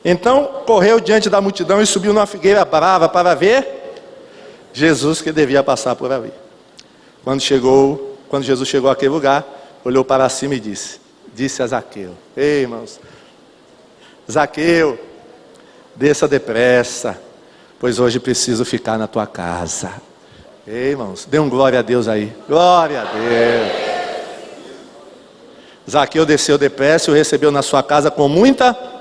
Então correu diante da multidão e subiu numa figueira brava para ver Jesus, que devia passar por ali. Quando Jesus chegou àquele lugar, olhou para cima e disse a Zaqueu: ei, irmãos, Zaqueu, desça depressa, pois hoje preciso ficar na tua casa. Ei, irmãos, dê um glória a Deus aí. Glória a Deus. Zaqueu desceu depressa e o recebeu na sua casa com muita...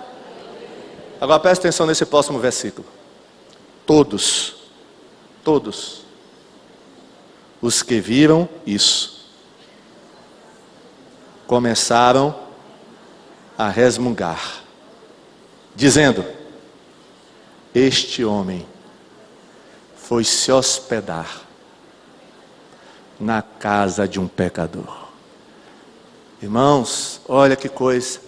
Agora preste atenção nesse próximo versículo. Todos os que viram isso começaram a resmungar, dizendo: este homem foi se hospedar na casa de um pecador. Irmãos, olha que coisa.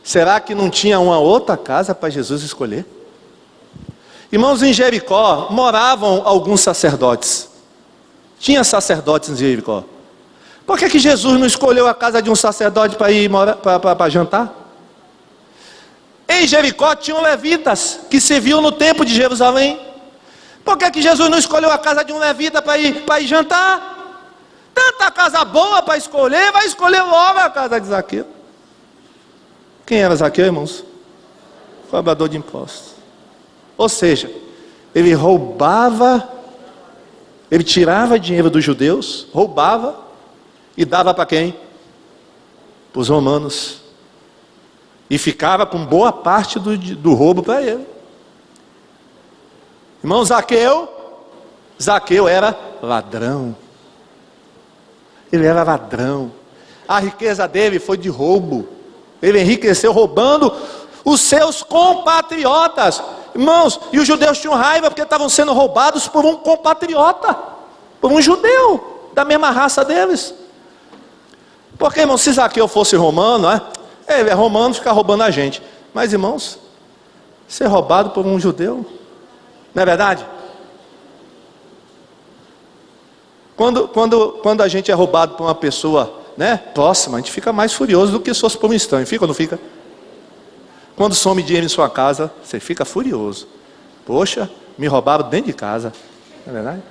Será que não tinha uma outra casa para Jesus escolher? Irmãos, em Jericó moravam alguns sacerdotes. Tinha sacerdotes em Jericó. Por que Jesus não escolheu a casa de um sacerdote para ir para jantar? Em Jericó tinham levitas que serviam no templo de Jerusalém. Por que Jesus não escolheu a casa de um levita para ir jantar? Tanta casa boa para escolher, vai escolher logo a casa de Zaqueu. Quem era Zaqueu, irmãos? Cobrador de impostos. Ou seja, ele roubava, ele tirava dinheiro dos judeus, roubava e dava para quem? Para os romanos. E ficava com boa parte do roubo para ele. Irmão, Zaqueu era ladrão. Ele era ladrão. A riqueza dele foi de roubo. Ele enriqueceu roubando os seus compatriotas. Irmãos, e os judeus tinham raiva porque estavam sendo roubados por um compatriota, por um judeu da mesma raça deles. Porque, irmãos, se Zaqueu fosse romano, ele é romano, fica roubando a gente. Mas, irmãos, ser roubado por um judeu, não é verdade? Quando a gente é roubado por uma pessoa, próxima, a gente fica mais furioso do que se fosse por um estranho. Fica ou não fica? Quando some dinheiro em sua casa, você fica furioso. Poxa, me roubaram dentro de casa. Não é verdade?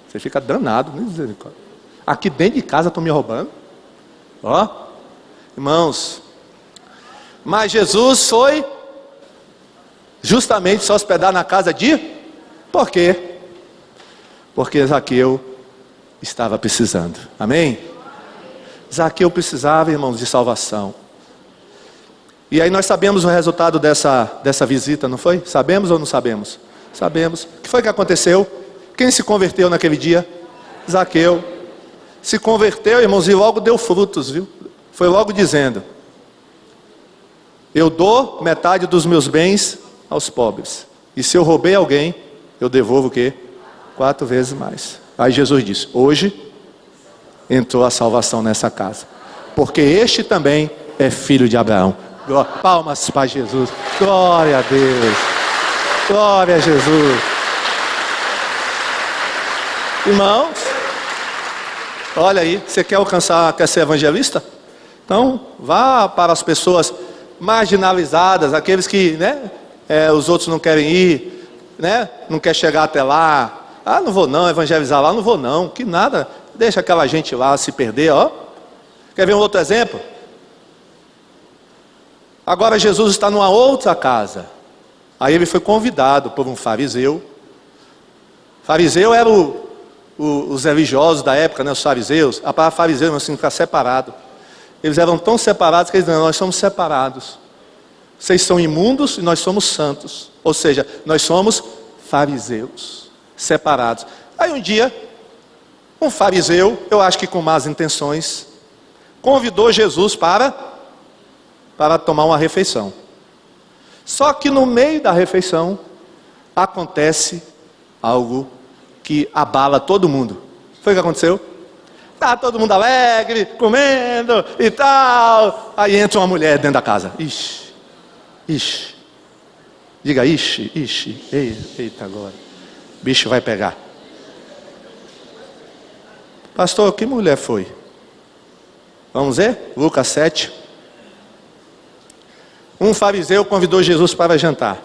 Você fica danado. Aqui dentro de casa estão me roubando. Irmãos, mas Jesus foi justamente se hospedar na casa de... Por quê? Porque Zaqueu estava precisando. Amém? Zaqueu precisava, irmãos, de salvação. E aí nós sabemos o resultado dessa visita, não foi? Sabemos ou não sabemos? Sabemos. O que foi que aconteceu? Quem se converteu naquele dia? Zaqueu. Se converteu, irmãos, e logo deu frutos, viu? Foi logo dizendo: eu dou metade dos meus bens aos pobres. E se eu roubei alguém, eu devolvo o quê? 4 vezes mais. Aí Jesus disse: hoje entrou a salvação nessa casa, porque este também é filho de Abraão. Palmas para Jesus. Glória a Deus. Glória a Jesus. Irmãos, olha aí, você quer ser evangelista? Então, vá para as pessoas marginalizadas, aqueles que, né, os outros não querem ir, né, não quer chegar até lá. Ah, não vou não, evangelizar lá, não vou não, que nada, deixa aquela gente lá se perder, ó. Quer ver um outro exemplo? Agora Jesus está numa outra casa. Aí ele foi convidado por um fariseu. Fariseu era os religiosos da época, né, os fariseus. A palavra fariseu, assim, ficar separado. Eles eram tão separados que eles diziam: nós somos separados. Vocês são imundos e nós somos santos. Ou seja, nós somos fariseus, separados. Aí um dia, um fariseu, eu acho que com más intenções, convidou Jesus para tomar uma refeição. Só que no meio da refeição acontece algo que abala todo mundo. Foi o que aconteceu? Tá todo mundo alegre, comendo e tal. Aí entra uma mulher dentro da casa. Ixi, ixi. Diga ixi, ixi. Eita agora. Bicho vai pegar. Pastor, que mulher foi? Vamos ver? Lucas 7. Um fariseu convidou Jesus para jantar.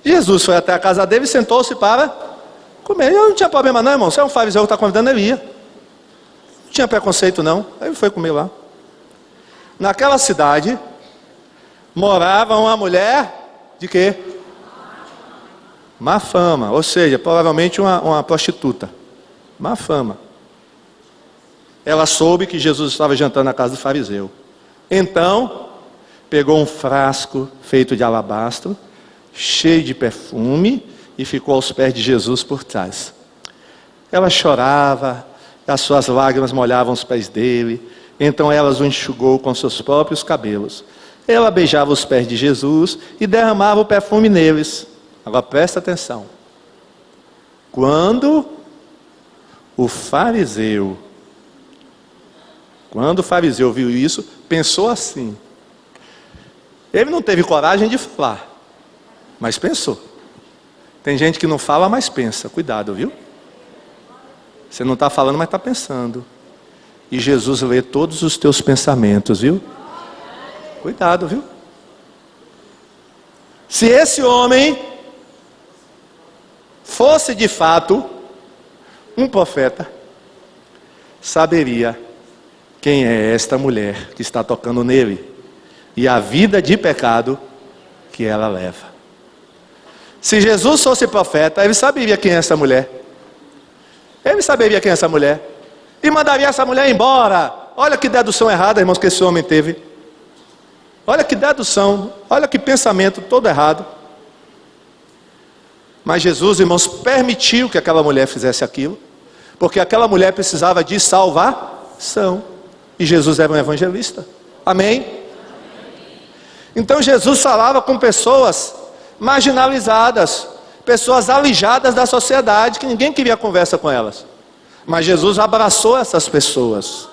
Jesus foi até a casa dele e sentou-se para comer. Eu não tinha problema não, irmão. Se é um fariseu que está convidando, ele ia. Não tinha preconceito não. Aí ele foi comer lá. Naquela cidade morava uma mulher de quê? Má fama. Ou seja, provavelmente uma prostituta. Má fama. Ela soube que Jesus estava jantando na casa do fariseu. Então pegou um frasco feito de alabastro, cheio de perfume, e ficou aos pés de Jesus por trás. Ela chorava, as suas lágrimas molhavam os pés dele, então ela o enxugou com seus próprios cabelos. Ela beijava os pés de Jesus e derramava o perfume neles. Agora presta atenção. Quando o fariseu viu isso, pensou assim. Ele não teve coragem de falar, mas pensou. Tem gente que não fala, mas pensa. Cuidado, viu? Você não está falando, mas está pensando. E Jesus lê todos os teus pensamentos, viu? Cuidado, viu? Se esse homem fosse de fato um profeta, saberia quem é esta mulher que está tocando nele e a vida de pecado que ela leva. Se Jesus fosse profeta, ele saberia quem é essa mulher. Ele saberia quem é essa mulher. E mandaria essa mulher embora. Olha que dedução errada, irmãos, que esse homem teve. Olha que dedução. Olha que pensamento todo errado. Mas Jesus, irmãos, permitiu que aquela mulher fizesse aquilo. Porque aquela mulher precisava de salvação. E Jesus era um evangelista. Amém? Então Jesus falava com pessoas marginalizadas, pessoas alijadas da sociedade, que ninguém queria conversa com elas. Mas Jesus abraçou essas pessoas.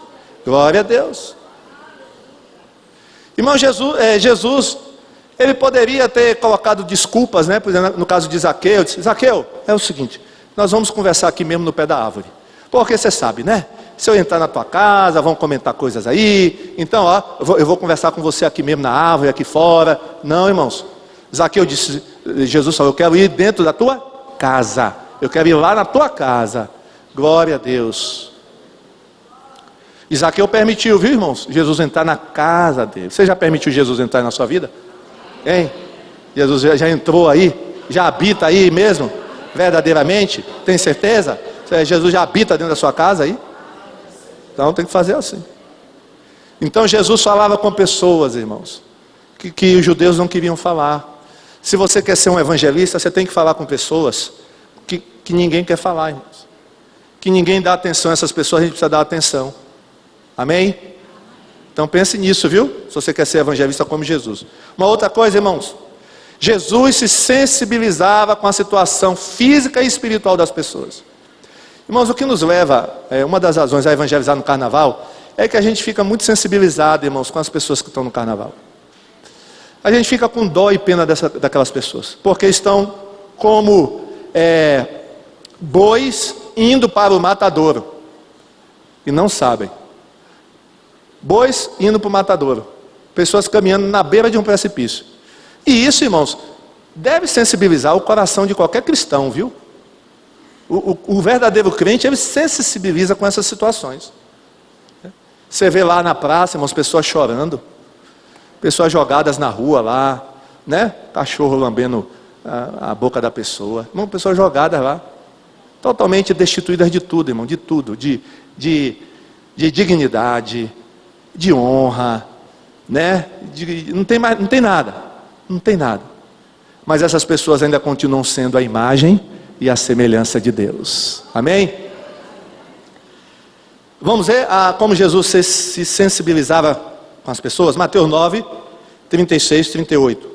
Glória a Deus. Irmão, Jesus, ele poderia ter colocado desculpas, né? Por exemplo, no caso de Zaqueu, disse: Zaqueu, é o seguinte, nós vamos conversar aqui mesmo no pé da árvore. Porque você sabe, né? Se eu entrar na tua casa, vão comentar coisas aí. Então, ó, eu vou conversar com você aqui mesmo na árvore, aqui fora. Não, irmãos. Zaqueu disse, Jesus falou: eu quero ir dentro da tua casa. Eu quero ir lá na tua casa. Glória a Deus. E Zaqueu permitiu, viu, irmãos? Jesus entrar na casa dele. Você já permitiu Jesus entrar na sua vida? Hein? Jesus já entrou aí, já habita aí mesmo, verdadeiramente, tem certeza? Jesus já habita dentro da sua casa aí? Então tem que fazer assim. Então Jesus falava com pessoas, irmãos, que os judeus não queriam falar. Se você quer ser um evangelista, você tem que falar com pessoas que ninguém quer falar, irmãos. Que ninguém dá atenção a essas pessoas, a gente precisa dar atenção. Amém? Então pense nisso, viu? Se você quer ser evangelista como Jesus. Uma outra coisa, irmãos. Jesus se sensibilizava com a situação física e espiritual das pessoas. Irmãos, o que nos leva, uma das razões a evangelizar no carnaval, é que a gente fica muito sensibilizado, irmãos, com as pessoas que estão no carnaval. A gente fica com dó e pena daquelas pessoas, porque estão como bois indo para o matadouro, e não sabem. Bois indo para o matadouro, pessoas caminhando na beira de um precipício. E isso, irmãos, deve sensibilizar o coração de qualquer cristão, viu? O verdadeiro crente, ele se sensibiliza com essas situações. Você vê lá na praça, irmãos, pessoas chorando, pessoas jogadas na rua lá, né? Cachorro lambendo a boca da pessoa, irmão, pessoas jogadas lá, totalmente destituídas de tudo, irmão, de tudo, de dignidade, de honra, né? Não tem nada. Mas essas pessoas ainda continuam sendo a imagem e a semelhança de Deus. Amém? Vamos ver como Jesus se sensibilizava com as pessoas. Mateus 9, 36, 38.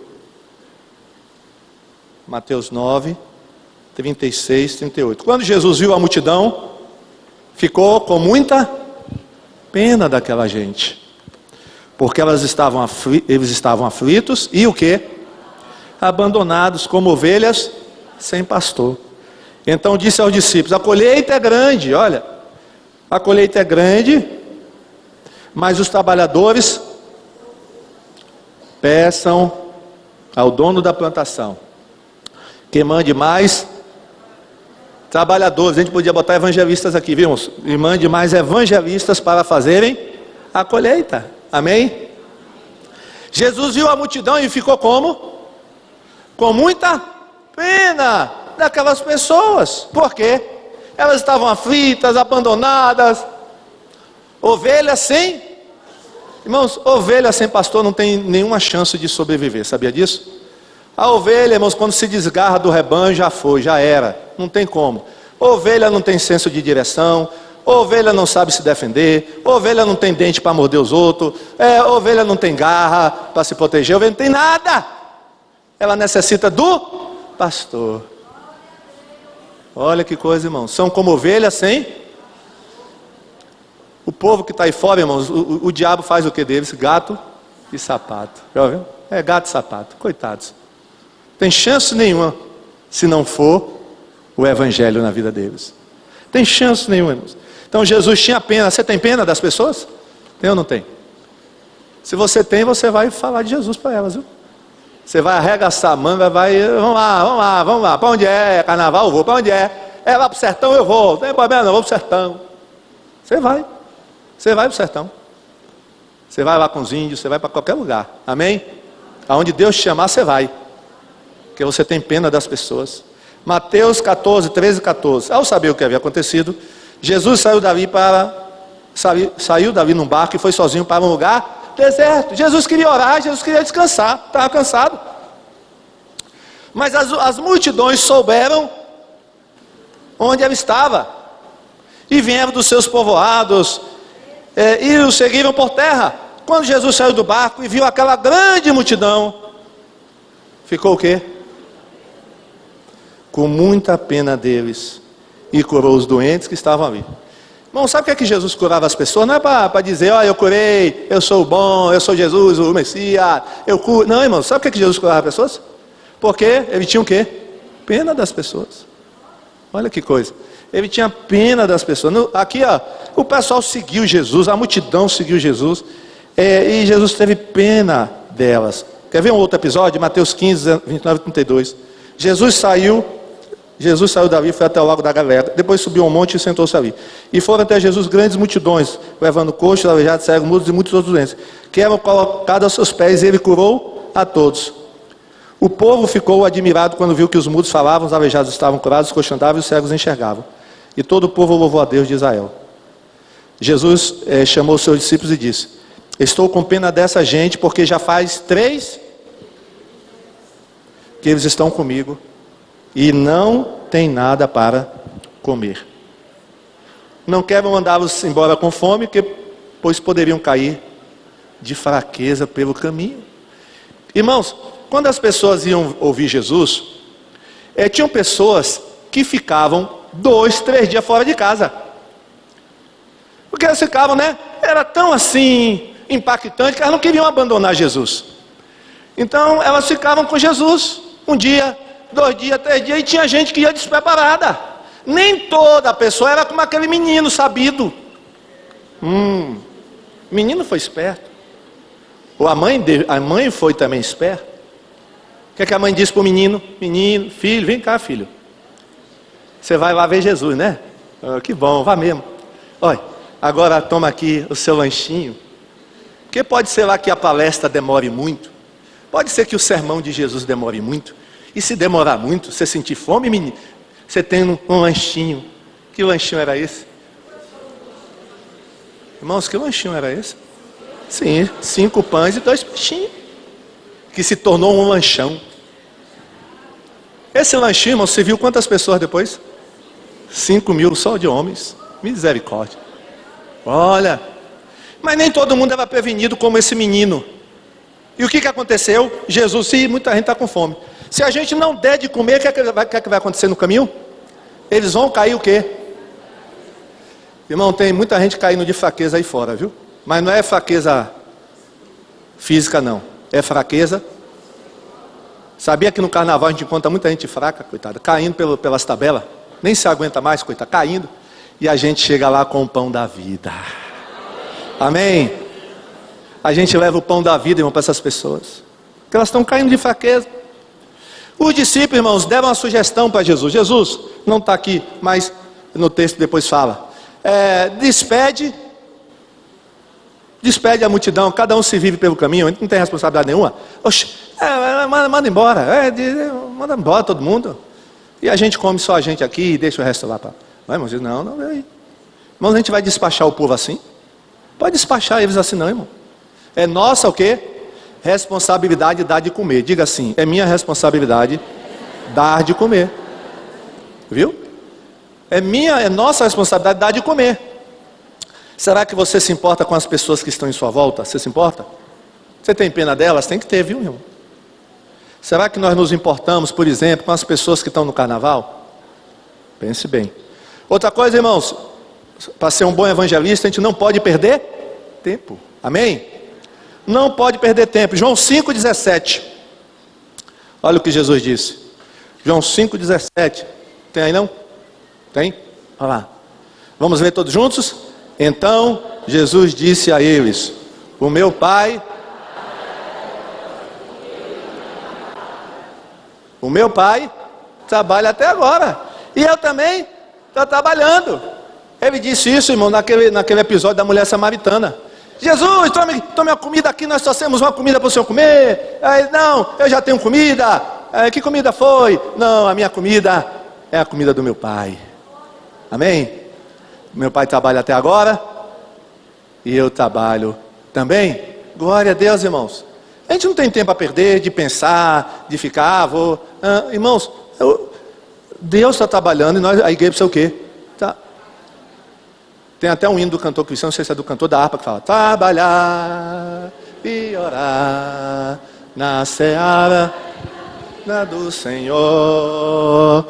Mateus 9, 36, 38. Quando Jesus viu a multidão, ficou com muita pena daquela gente, porque eles estavam aflitos e o quê? Abandonados como ovelhas sem pastor. Então disse aos discípulos: a colheita é grande, olha, a colheita é grande, mas os trabalhadores peçam ao dono da plantação que mande mais trabalhadores. A gente podia botar evangelistas aqui, vimos? E mande mais evangelistas para fazerem a colheita. Amém? Jesus viu a multidão e ficou como? Com muita pena daquelas pessoas. Por quê? Elas estavam aflitas, abandonadas. Ovelhas sem... Irmãos, ovelha sem pastor não tem nenhuma chance de sobreviver. Sabia disso? A ovelha, irmãos, quando se desgarra do rebanho, já foi, já era. Não tem como. Ovelha não tem senso de direção. Ovelha não sabe se defender. Ovelha não tem dente para morder os outros. Ovelha não tem garra para se proteger. Ovelha não tem nada. Ela necessita do pastor. Olha que coisa, irmãos. São como ovelhas sem... O povo que está aí fora, irmãos, o diabo faz o que deles? Gato e sapato. Já viu? É gato e sapato. Coitados. Tem chance nenhuma se não for o evangelho na vida deles. Tem chance nenhuma, irmãos. Então Jesus tinha pena. Você tem pena das pessoas? Tem ou não tem? Se você tem, você vai falar de Jesus para elas, viu? Você vai arregaçar a manga, vamos lá. Para onde é? Carnaval eu vou. Para onde é? É lá para o sertão eu vou. Não tem problema, não, vou para o sertão. Você vai para o sertão. Você vai lá com os índios, você vai para qualquer lugar. Amém? Aonde Deus te chamar, você vai. Porque você tem pena das pessoas. Mateus 14, 13 e 14. Ao saber o que havia acontecido, Jesus saiu dali num barco e foi sozinho para um lugar deserto. Jesus queria orar, Jesus queria descansar, estava cansado. Mas as multidões souberam onde ele estava e vieram dos seus povoados e o seguiram por terra. Quando Jesus saiu do barco e viu aquela grande multidão, ficou o quê? Com muita pena deles, e curou os doentes que estavam ali. Irmão, sabe o que Jesus curava as pessoas? Não é para dizer, eu curei, eu sou bom, eu sou Jesus, o Messias, eu curo. Não, irmão, sabe o que Jesus curava as pessoas? Porque ele tinha o quê? Pena das pessoas. Olha que coisa. Ele tinha pena das pessoas. Aqui, o pessoal seguiu Jesus, a multidão seguiu Jesus, e Jesus teve pena delas. Quer ver um outro episódio? Mateus 15, 29 e 32. Jesus saiu dali e foi até o lago da Galileia. Depois subiu um monte e sentou-se ali. E foram até Jesus grandes multidões, levando coxos, aleijados, cegos, mudos e muitos outros doentes, que eram colocados aos seus pés, e ele curou a todos. O povo ficou admirado quando viu que os mudos falavam, os aleijados estavam curados, os coxos andavam e os cegos enxergavam. E todo o povo louvou a Deus de Israel. Jesus chamou os seus discípulos e disse: estou com pena dessa gente, porque já faz 3 que eles estão comigo e não tem nada para comer. Não quero mandá-los embora com fome, pois poderiam cair de fraqueza pelo caminho. Irmãos, quando as pessoas iam ouvir Jesus, tinham pessoas que ficavam 2, 3 dias fora de casa. Porque elas ficavam, era tão assim, impactante, que elas não queriam abandonar Jesus. Então elas ficavam com Jesus, 1 dia, 2 dias, 3 dias, e tinha gente que ia despreparada. Nem toda pessoa era como aquele menino sabido. Menino foi esperto. Ou a mãe foi também esperta. O que é que a mãe disse para o menino? Menino, filho, vem cá, filho. Você vai lá ver Jesus, né? Que bom, vá mesmo. Olha, agora toma aqui o seu lanchinho. Porque pode ser lá que a palestra demore muito. Pode ser que o sermão de Jesus demore muito. E se demorar muito, você sentir fome, menino, você tem um lanchinho. Que lanchinho era esse? Irmãos, que lanchinho era esse? Sim, 5 pães e 2 peixinhos. Que se tornou um lanchão. Esse lanchinho, irmão, você viu quantas pessoas depois? 5.000 só de homens. Misericórdia. Olha, mas nem todo mundo era prevenido como esse menino. E o que aconteceu? Jesus, muita gente está com fome. Se a gente não der de comer, o que é que vai acontecer no caminho? Eles vão cair o quê? Irmão, tem muita gente caindo de fraqueza aí fora, viu? Mas não é fraqueza física, não. É fraqueza. Sabia que no carnaval a gente encontra muita gente fraca, coitada, caindo pelas tabelas. Nem se aguenta mais, coitada, caindo. E a gente chega lá com o pão da vida. Amém? A gente leva o pão da vida, irmão, para essas pessoas. Porque elas estão caindo de fraqueza. Os discípulos, irmãos, deram uma sugestão para Jesus. Jesus, não está aqui, mas no texto depois fala. Despede a multidão, cada um se vive pelo caminho, a gente não tem responsabilidade nenhuma. Oxe, manda embora, manda embora todo mundo. E a gente come só a gente aqui e deixa o resto lá. Mas, irmãos, não, aí. Irmãos, a gente vai despachar o povo assim? Pode despachar eles assim não, irmão. É nossa o quê? Responsabilidade dar de comer. Diga assim, é minha responsabilidade dar de comer. Viu? É nossa responsabilidade dar de comer. Será que você se importa com as pessoas que estão em sua volta? Você se importa? Você tem pena delas? Tem que ter, viu, irmão? Será que nós nos importamos, por exemplo, com as pessoas que estão no carnaval? Pense bem. Outra coisa, irmãos, para ser um bom evangelista, a gente não pode perder tempo. Amém? Não pode perder tempo. João 5,17. Olha o que Jesus disse. João 5,17. Tem aí não? Tem? Olha lá. Vamos ler todos juntos? Então Jesus disse a eles: o meu Pai trabalha até agora. E eu também estou trabalhando. Ele disse isso, irmão, naquele episódio da mulher samaritana. Jesus, tome a comida aqui, nós trouxemos uma comida para o senhor comer. Aí, não, eu já tenho comida. Que comida foi? Não, a minha comida é a comida do meu Pai. Amém? Meu Pai trabalha até agora e eu trabalho também. Glória a Deus, irmãos. A gente não tem tempo a perder de pensar, de ficar, irmãos, Deus está trabalhando e nós, a igreja precisa o quê? Tem até um hino do cantor cristão, não sei se é do cantor da harpa, que fala: trabalhar e orar na seara do Senhor.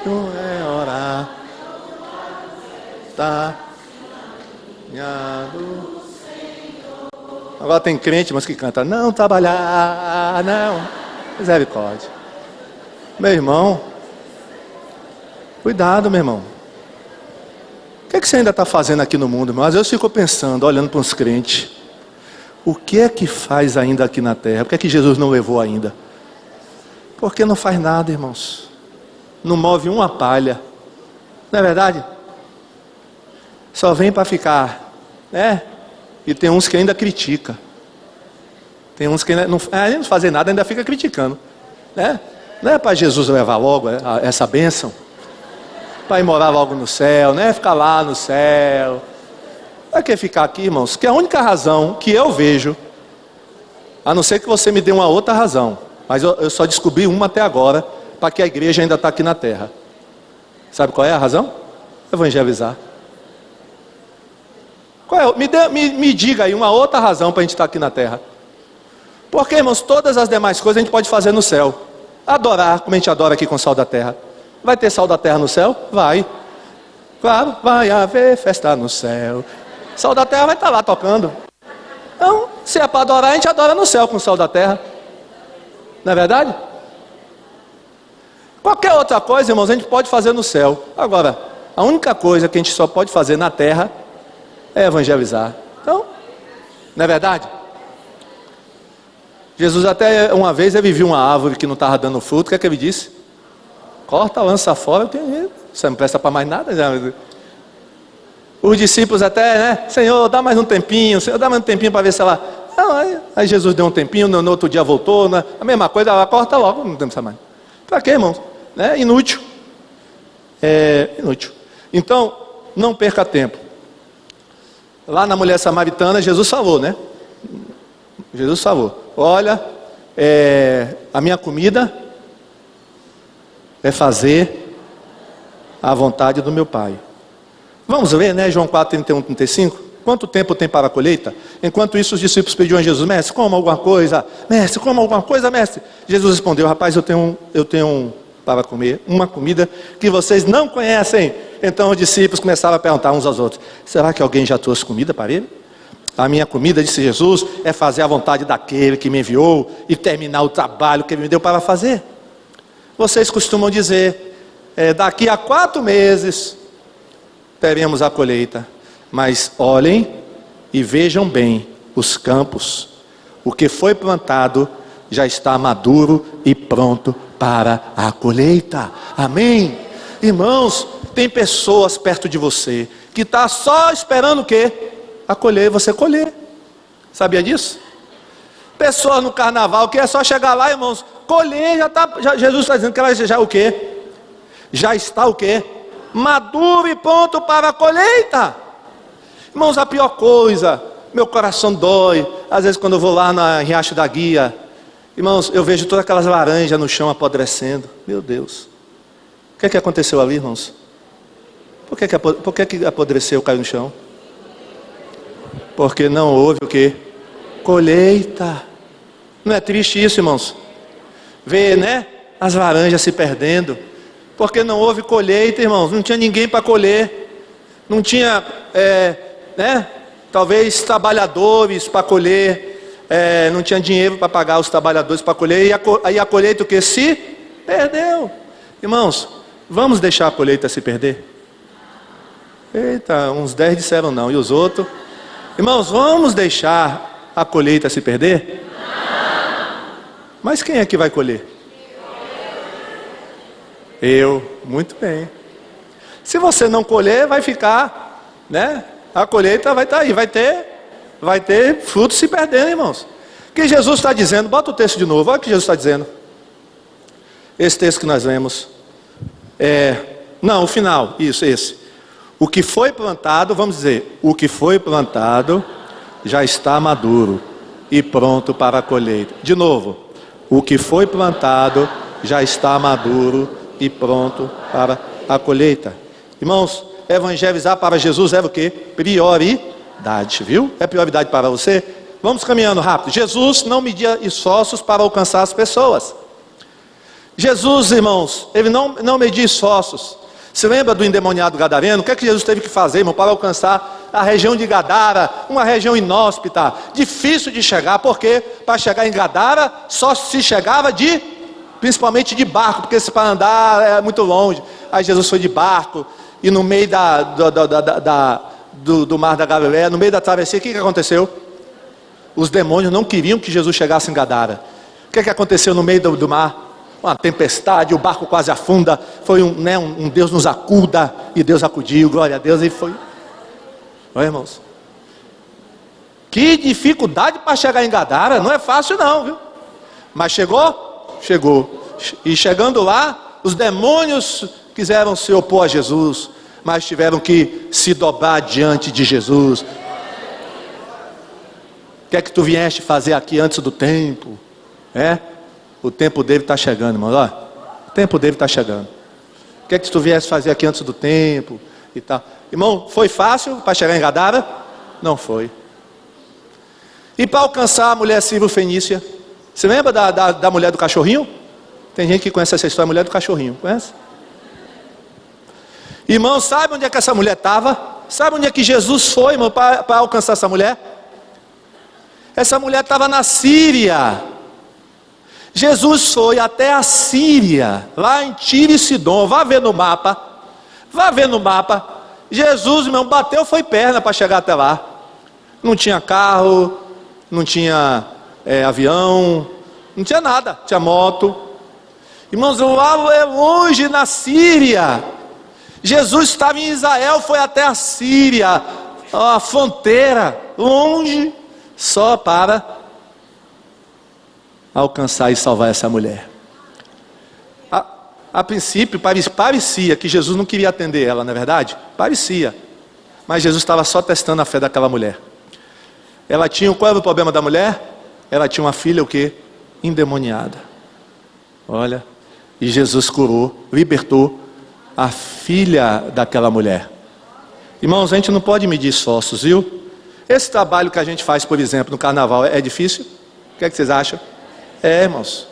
Não é orar. Agora tem crente, mas que canta: não trabalhar, não. Misericórdia. Meu irmão, cuidado, meu irmão. O que é que você ainda está fazendo aqui no mundo, irmão? Às vezes eu fico pensando, olhando para os crentes, o que é que faz ainda aqui na terra? Por que é que Jesus não levou ainda? Porque não faz nada, irmãos. Não move uma palha. Não é verdade? Só vem para ficar, né? E tem uns que ainda criticam. Tem uns que não fazem nada, ainda fica criticando, né? Não é para Jesus levar logo essa bênção, para ir morar logo no céu, né? Ficar lá no céu. Para que ficar aqui, irmãos? Que a única razão que eu vejo, a não ser que você me dê uma outra razão, mas eu só descobri uma até agora, para que a igreja ainda está aqui na terra. Sabe qual é a razão? Evangelizar. Qual é? Me diga aí uma outra razão para a gente estar aqui na terra. Porque, irmãos, todas as demais coisas a gente pode fazer no céu. Adorar, como a gente adora aqui com sal da terra. Vai ter sal da terra no céu? Vai. Claro, vai haver festa no céu. Sal da terra vai estar lá tocando. Então, se é para adorar, a gente adora no céu com sal da terra. Não é verdade? Qualquer outra coisa, irmãos, a gente pode fazer no céu. Agora, a única coisa que a gente só pode fazer na terra é evangelizar. Então, não é verdade? Jesus até uma vez ele viu uma árvore que não estava dando fruto. O que ele disse? Corta, lança fora, você não presta para mais nada. Já. Os discípulos até, né? Senhor, dá mais um tempinho. Senhor, dá mais um tempinho para ver se ela... Aí Jesus deu um tempinho, no outro dia voltou, né? A mesma coisa, ela corta logo, não tem mais. Para quê, irmãos? Né? Inútil. É inútil. Então, não perca tempo. Lá na mulher samaritana, Jesus falou, né? Jesus falou, olha, a minha comida é fazer a vontade do meu Pai. Vamos ver, né? João 4, 31, 35. Quanto tempo tem para a colheita? Enquanto isso, os discípulos pediam a Jesus, mestre, coma alguma coisa. Mestre, coma alguma coisa, mestre. Jesus respondeu, rapaz, eu tenho para comer uma comida que vocês não conhecem. Então os discípulos começaram a perguntar uns aos outros, será que alguém já trouxe comida para ele? A minha comida, disse Jesus, é fazer a vontade daquele que me enviou e terminar o trabalho que ele me deu para fazer. Vocês costumam dizer, daqui a 4 meses teremos a colheita. Mas olhem e vejam bem os campos. O que foi plantado já está maduro e pronto para a colheita. Amém? Irmãos, tem pessoas perto de você que está só esperando o quê? A colher, você colher. Sabia disso? Pessoas no carnaval que é só chegar lá, irmãos, colher, Jesus está dizendo que ela já o quê? Já está o quê? Maduro e pronto para a colheita. Irmãos, a pior coisa, meu coração dói, às vezes quando eu vou lá na Riacho da Guia, irmãos, eu vejo todas aquelas laranjas no chão apodrecendo. Meu Deus, o que é que aconteceu ali, irmãos? Por que apodreceu, caiu no chão? Porque não houve o que? Colheita. Não é triste isso, irmãos? Ver, né, as laranjas se perdendo, porque não houve colheita, irmãos. Não tinha ninguém para colher, não tinha, né, talvez trabalhadores para colher, não tinha dinheiro para pagar os trabalhadores para colher, e aí a colheita o que? Se perdeu. Irmãos, vamos deixar a colheita se perder? Eita, uns 10 disseram não, e os outros? Irmãos, vamos deixar a colheita se perder? Mas quem é que vai colher? Eu, muito bem. Se você não colher, vai ficar, né? A colheita vai estar aí, vai ter frutos se perdendo, irmãos. O que Jesus está dizendo? Bota o texto de novo, olha o que Jesus está dizendo. Esse texto que nós lemos. Não, o final, isso, esse. O que foi plantado, vamos dizer, o que foi plantado já está maduro e pronto para a colheita. De novo, o que foi plantado já está maduro e pronto para a colheita. Irmãos, evangelizar para Jesus era o que? Prioridade, viu? É prioridade para você? Vamos caminhando rápido. Jesus não media esforços para alcançar as pessoas. Jesus, irmãos, ele não media esforços. Se lembra do endemoniado gadareno? O que é que Jesus teve que fazer, irmão, para alcançar a região de Gadara, uma região inóspita, difícil de chegar, porque para chegar em Gadara só se chegava principalmente de barco, porque se para andar é muito longe. Aí Jesus foi de barco, e no meio do mar da Galileia, no meio da travessia, o que aconteceu? Os demônios não queriam que Jesus chegasse em Gadara. O que aconteceu no meio do mar? Uma tempestade, o barco quase afunda. Foi um Deus nos acuda, e Deus acudiu, glória a Deus, e foi. Olha, irmãos, Que dificuldade para chegar em Gadara, não é fácil não, viu? Mas chegou? Chegou. E chegando lá, os demônios quiseram se opor a Jesus, mas tiveram que se dobrar diante de Jesus. O que é que tu vieste fazer aqui antes do tempo? O tempo dele está chegando, irmão. Olha, o tempo dele está chegando. O que é que tu vieste fazer aqui antes do tempo? E tal. Irmão, foi fácil para chegar em Gadara? Não foi. E para alcançar a mulher sírio-fenícia? Você lembra da mulher do cachorrinho? Tem gente que conhece essa história, a mulher do cachorrinho. Conhece? Irmão, sabe onde é que essa mulher estava? Sabe onde é que Jesus foi, irmão, para alcançar essa mulher? Essa mulher estava na Síria. Jesus foi até a Síria, lá em Tiro e Sidom. Vá ver no mapa. Vá ver no mapa. Jesus, irmão, bateu foi perna para chegar até lá. Não tinha carro, não tinha avião, não tinha nada, tinha moto. Irmãos, lá é longe na Síria. Jesus estava em Israel, foi até a Síria, a fronteira, longe, só para alcançar e salvar essa mulher. A princípio parecia que Jesus não queria atender ela, não é verdade? Parecia. Mas Jesus estava só testando a fé daquela mulher. Ela tinha, qual era o problema da mulher? Ela tinha uma filha o quê? Endemoniada. Olha, e Jesus curou, libertou a filha daquela mulher. Irmãos, a gente não pode medir esforços, viu? Esse trabalho que a gente faz, por exemplo, no carnaval, é difícil? O que é que vocês acham? Irmãos,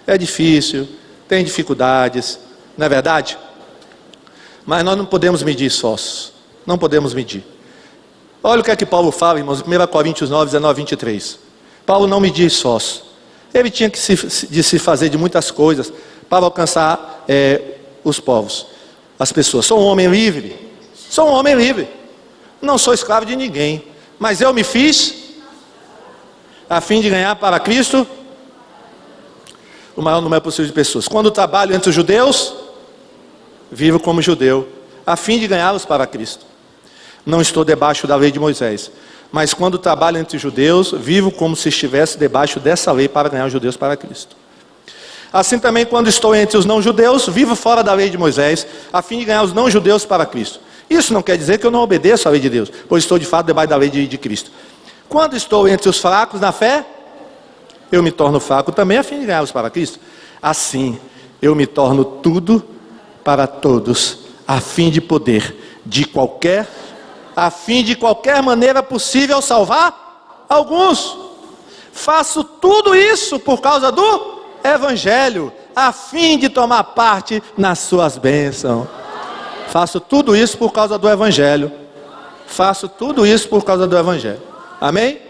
é difícil, tem dificuldades, não é verdade? Mas nós não podemos medir esforços, não podemos medir. Olha o que é que Paulo fala, irmãos, 1 Coríntios 9, 19, 23. Paulo não media esforços. Ele tinha que se fazer de muitas coisas para alcançar os povos, as pessoas. Sou um homem livre, sou um homem livre, não sou escravo de ninguém, mas eu me fiz a fim de ganhar para Cristo o maior número possível de pessoas. Quando trabalho entre os judeus, vivo como judeu, a fim de ganhá-los para Cristo. Não estou debaixo da lei de Moisés, mas quando trabalho entre os judeus, vivo como se estivesse debaixo dessa lei para ganhar os judeus para Cristo. Assim também, quando estou entre os não-judeus, vivo fora da lei de Moisés, a fim de ganhar os não-judeus para Cristo. Isso não quer dizer que eu não obedeço à lei de Deus, pois estou de fato debaixo da lei de Cristo. Quando estou entre os fracos na fé, eu me torno fraco também a fim de ganhá-los para Cristo. Assim, eu me torno tudo para todos, a fim de qualquer maneira possível salvar alguns. Faço tudo isso por causa do Evangelho, a fim de tomar parte nas suas bênçãos. Faço tudo isso por causa do Evangelho. Faço tudo isso por causa do Evangelho. Amém?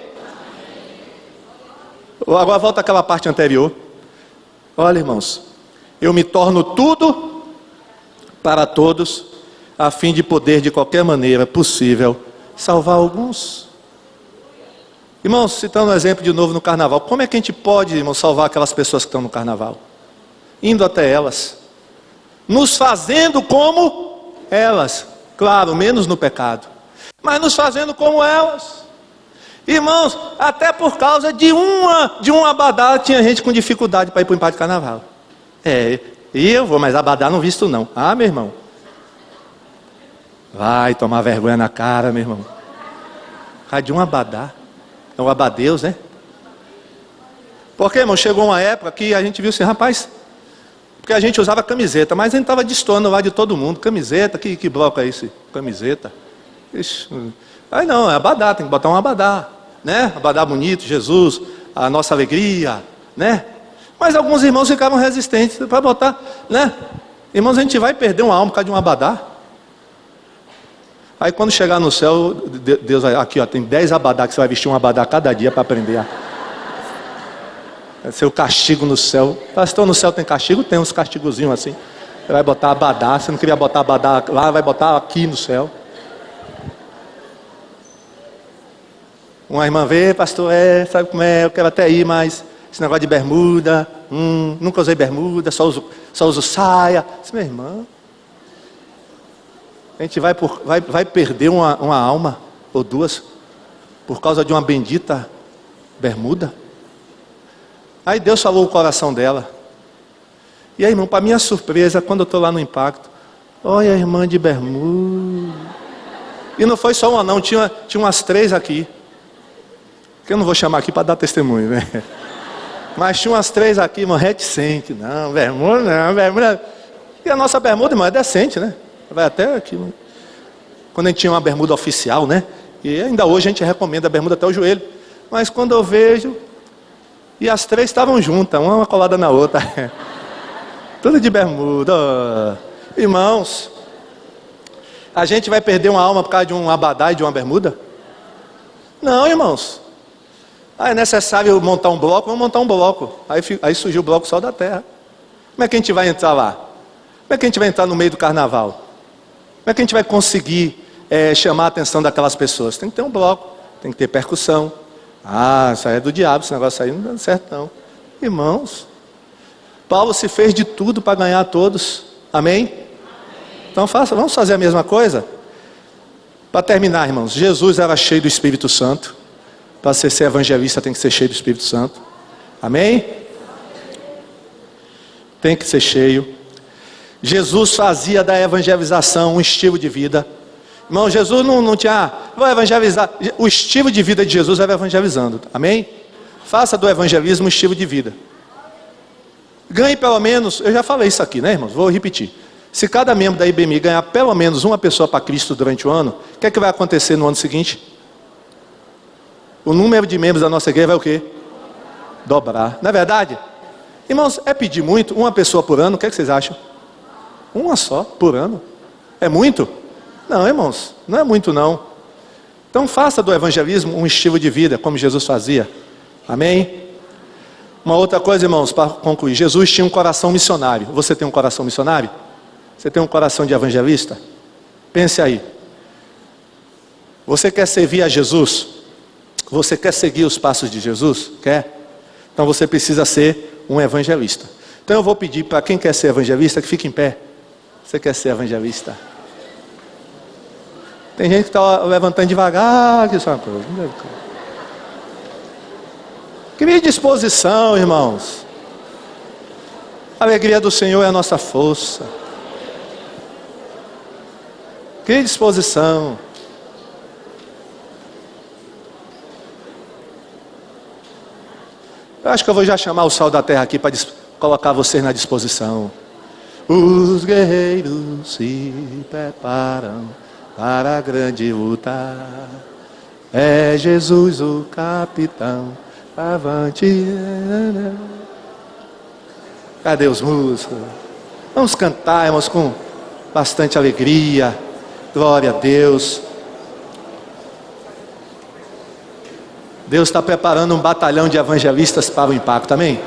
Agora volta àquela parte anterior. Olha, irmãos, eu me torno tudo para todos, a fim de poder de qualquer maneira possível salvar alguns. Irmãos, citando um exemplo de novo no carnaval, como é que a gente pode, irmãos, salvar aquelas pessoas que estão no carnaval? Indo até elas, nos fazendo como elas, claro, menos no pecado, mas nos fazendo como elas. Irmãos, até por causa de um abadá, tinha gente com dificuldade para ir para o empate de carnaval. Eu vou, mas abadá não visto não. Ah, meu irmão, vai tomar vergonha na cara, meu irmão. De um abadá, é o abadeus, né? Porque, irmão, chegou uma época que a gente viu assim, rapaz, porque a gente usava camiseta, mas a gente estava destoando lá de todo mundo. Camiseta, que bloco é esse? Camiseta. Ixi. Aí não, é abadá, tem que botar um abadá, né? Abadá bonito, Jesus, a nossa alegria, né? Mas alguns irmãos ficaram resistentes para botar, né? Irmãos, a gente vai perder uma alma por causa de um abadá. Aí quando chegar no céu, Deus vai, aqui ó, tem 10 abadá que você vai vestir um abadá cada dia para aprender. Vai ser o castigo no céu. Pastor, no céu tem castigo? Tem uns castigozinhos assim. Você vai botar abadá, você não queria botar abadá lá, vai botar aqui no céu. Uma irmã veio, pastor, sabe como é, eu quero até ir, mas esse negócio de bermuda, nunca usei bermuda, só uso saia. Disse, minha irmã, a gente vai perder uma alma ou duas por causa de uma bendita bermuda. Aí Deus falou o coração dela. E aí, irmão, para minha surpresa, quando eu estou lá no impacto, olha a irmã de bermuda. E não foi só uma não, tinha umas 3 aqui. Que eu não vou chamar aqui para dar testemunho, né? Mas tinha umas 3 aqui, irmão, reticente. Não, bermuda. E a nossa bermuda, irmão, é decente, né? Vai até aqui. Quando a gente tinha uma bermuda oficial, né? E ainda hoje a gente recomenda a bermuda até o joelho. Mas quando eu vejo, e as 3 estavam juntas, uma colada na outra. Tudo de bermuda. Irmãos, a gente vai perder uma alma por causa de um abadá e de uma bermuda? Não, irmãos. É necessário montar um bloco, vamos montar um bloco. Aí surgiu o bloco Sol da Terra. Como é que a gente vai entrar lá? Como é que a gente vai entrar no meio do carnaval? Como é que a gente vai conseguir chamar a atenção daquelas pessoas? Tem que ter um bloco, tem que ter percussão. Isso aí é do diabo, esse negócio aí não dá certo não. Irmãos, Paulo se fez de tudo para ganhar todos. Amém? Então vamos fazer a mesma coisa? Para terminar, irmãos, Jesus era cheio do Espírito Santo. Para ser evangelista tem que ser cheio do Espírito Santo. Amém? Tem que ser cheio. Jesus fazia da evangelização um estilo de vida. Irmão, Jesus não tinha, vou evangelizar. O estilo de vida de Jesus era evangelizando. Amém? Faça do evangelismo um estilo de vida. Ganhe pelo menos, eu já falei isso aqui, né, irmãos? Vou repetir. Se cada membro da IBMI ganhar pelo menos uma pessoa para Cristo durante o ano, o que é que vai acontecer no ano seguinte? O número de membros da nossa igreja vai o quê? Dobrar. Não é verdade? Irmãos, é pedir muito, uma pessoa por ano, o que é que vocês acham? Uma só por ano? É muito? Não, irmãos, não é muito não. Então faça do evangelismo um estilo de vida, como Jesus fazia. Amém? Uma outra coisa, irmãos, para concluir. Jesus tinha um coração missionário. Você tem um coração missionário? Você tem um coração de evangelista? Pense aí. Você quer servir a Jesus? Você quer seguir os passos de Jesus? Quer? Então você precisa ser um evangelista. Então eu vou pedir para quem quer ser evangelista que fique em pé. Você quer ser evangelista? Tem gente que está levantando devagar. Crie disposição, irmãos. A alegria do Senhor é a nossa força. Crie disposição. Eu acho que eu vou já chamar o Sol da Terra aqui para colocar vocês na disposição. Os guerreiros se preparam para a grande luta. É Jesus o capitão. Avante. Cadê os músicos? Vamos cantar, irmãos, com bastante alegria. Glória a Deus. Deus está preparando um batalhão de evangelistas para o impacto, amém?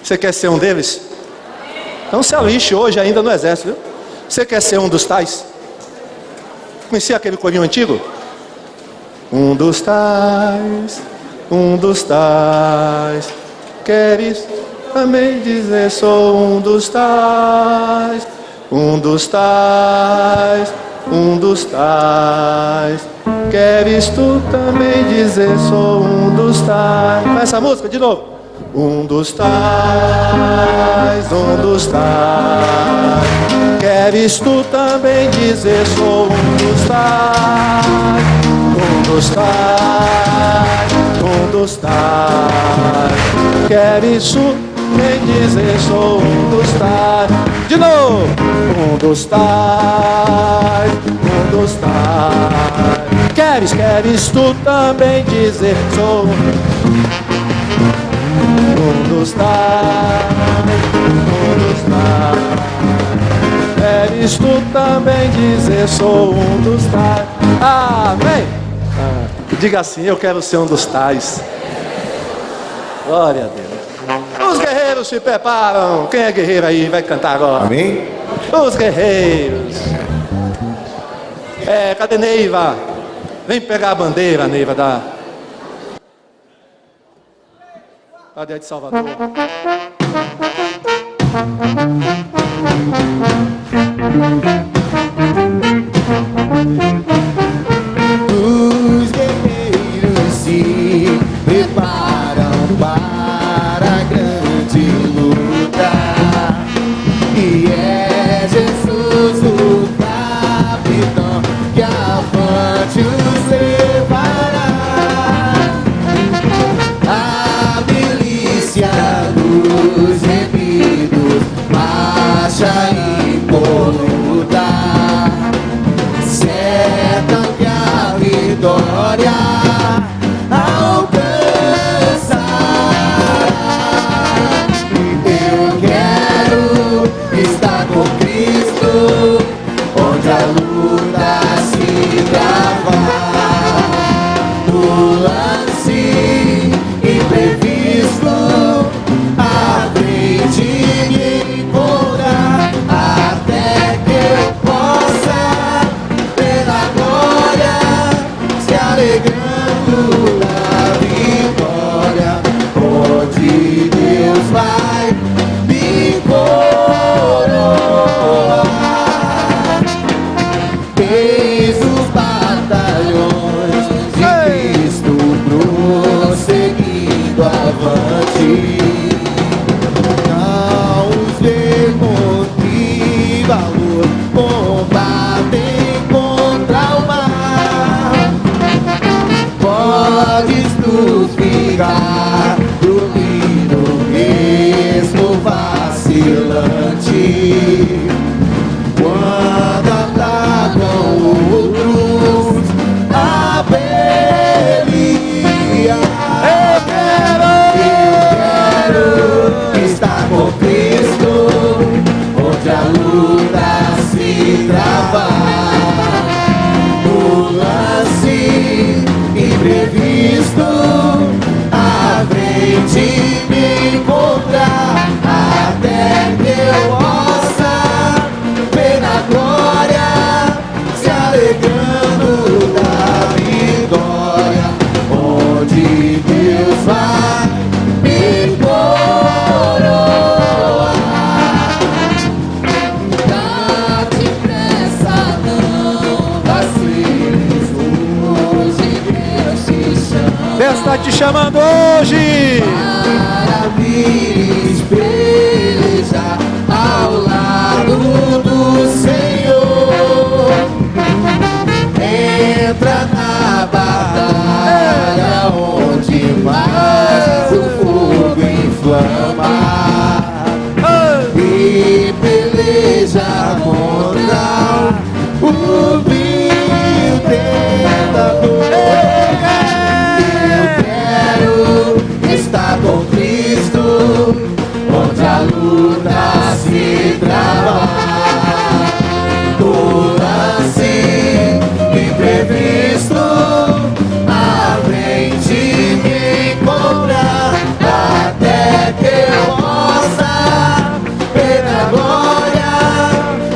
Você quer ser um deles? Então se alixe hoje ainda no exército, viu? Você quer ser um dos tais? Conhecia aquele corinho antigo? Um dos tais, queres também dizer sou um dos tais, queres tu também dizer sou um dos tais. Vai essa música de novo. Um dos tais, queres tu também dizer sou um dos tais, queres tu também dizer sou um dos tais. De novo. Um dos tais, queres tu também dizer sou um dos tais, queres tu também dizer sou um dos tais. Amém. Diga assim, eu quero ser um dos tais. Glória a Deus. Os guerreiros se preparam. Quem é guerreiro aí vai cantar agora?
Amém?
Os guerreiros. Cadê Neiva? Vem pegar a bandeira, Neiva, da... Cadê a de Salvador?
Os guerreiros quero ficar dormindo mesmo vacilante. Quando atacam outros, abelia. Eu quero estar com Cristo, onde a luta se trava. No lance imprevisto, à frente me encontrar, até que eu possa ver na glória, se alegrando da vitória, onde Deus vai me coroar. Dá depressa, não vaciles, hoje Deus te chama.
Deus está te chamando hoje.
Para vir pelejar ao lado do Senhor. Entra na batalha onde mais o fogo inflama, e peleja contra o vil tentador. Eu quero estar com Cristo, onde a luta se trava. No lance imprevisto, à frente me encontrar, até que eu possa ver a glória,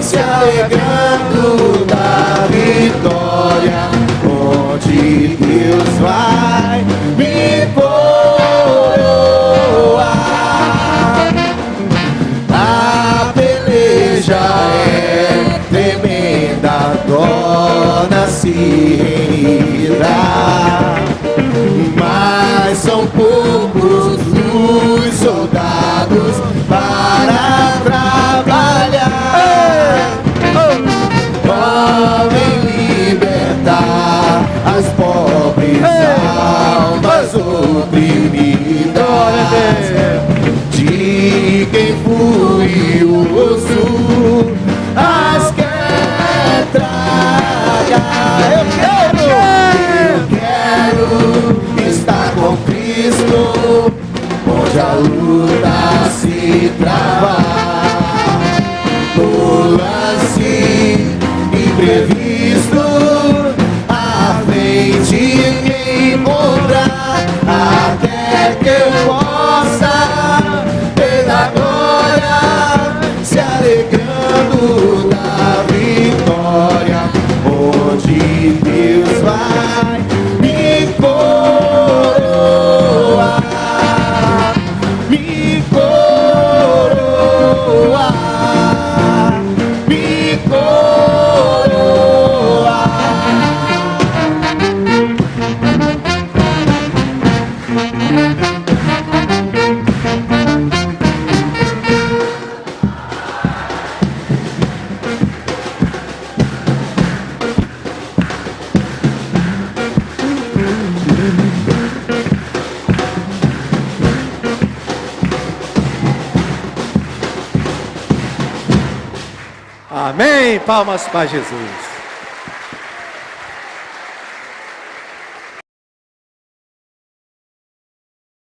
se alegrando da vitória, onde Deus vai me coroar. A peleja é tremenda, torna-se renhida, mas são poucos os soldados para trabalhar. Podem libertar as pobres almas oprimidas, de quem furioso as quer tragar. Eu quero estar com Cristo, onde a luta se trava. No lance imprevisto, à frente me encontrar, até que eu possa ver a glória, se alegrando da vitória, onde Deus vai me coroar, me coroar, me coroar.
Amém. Palmas para Jesus.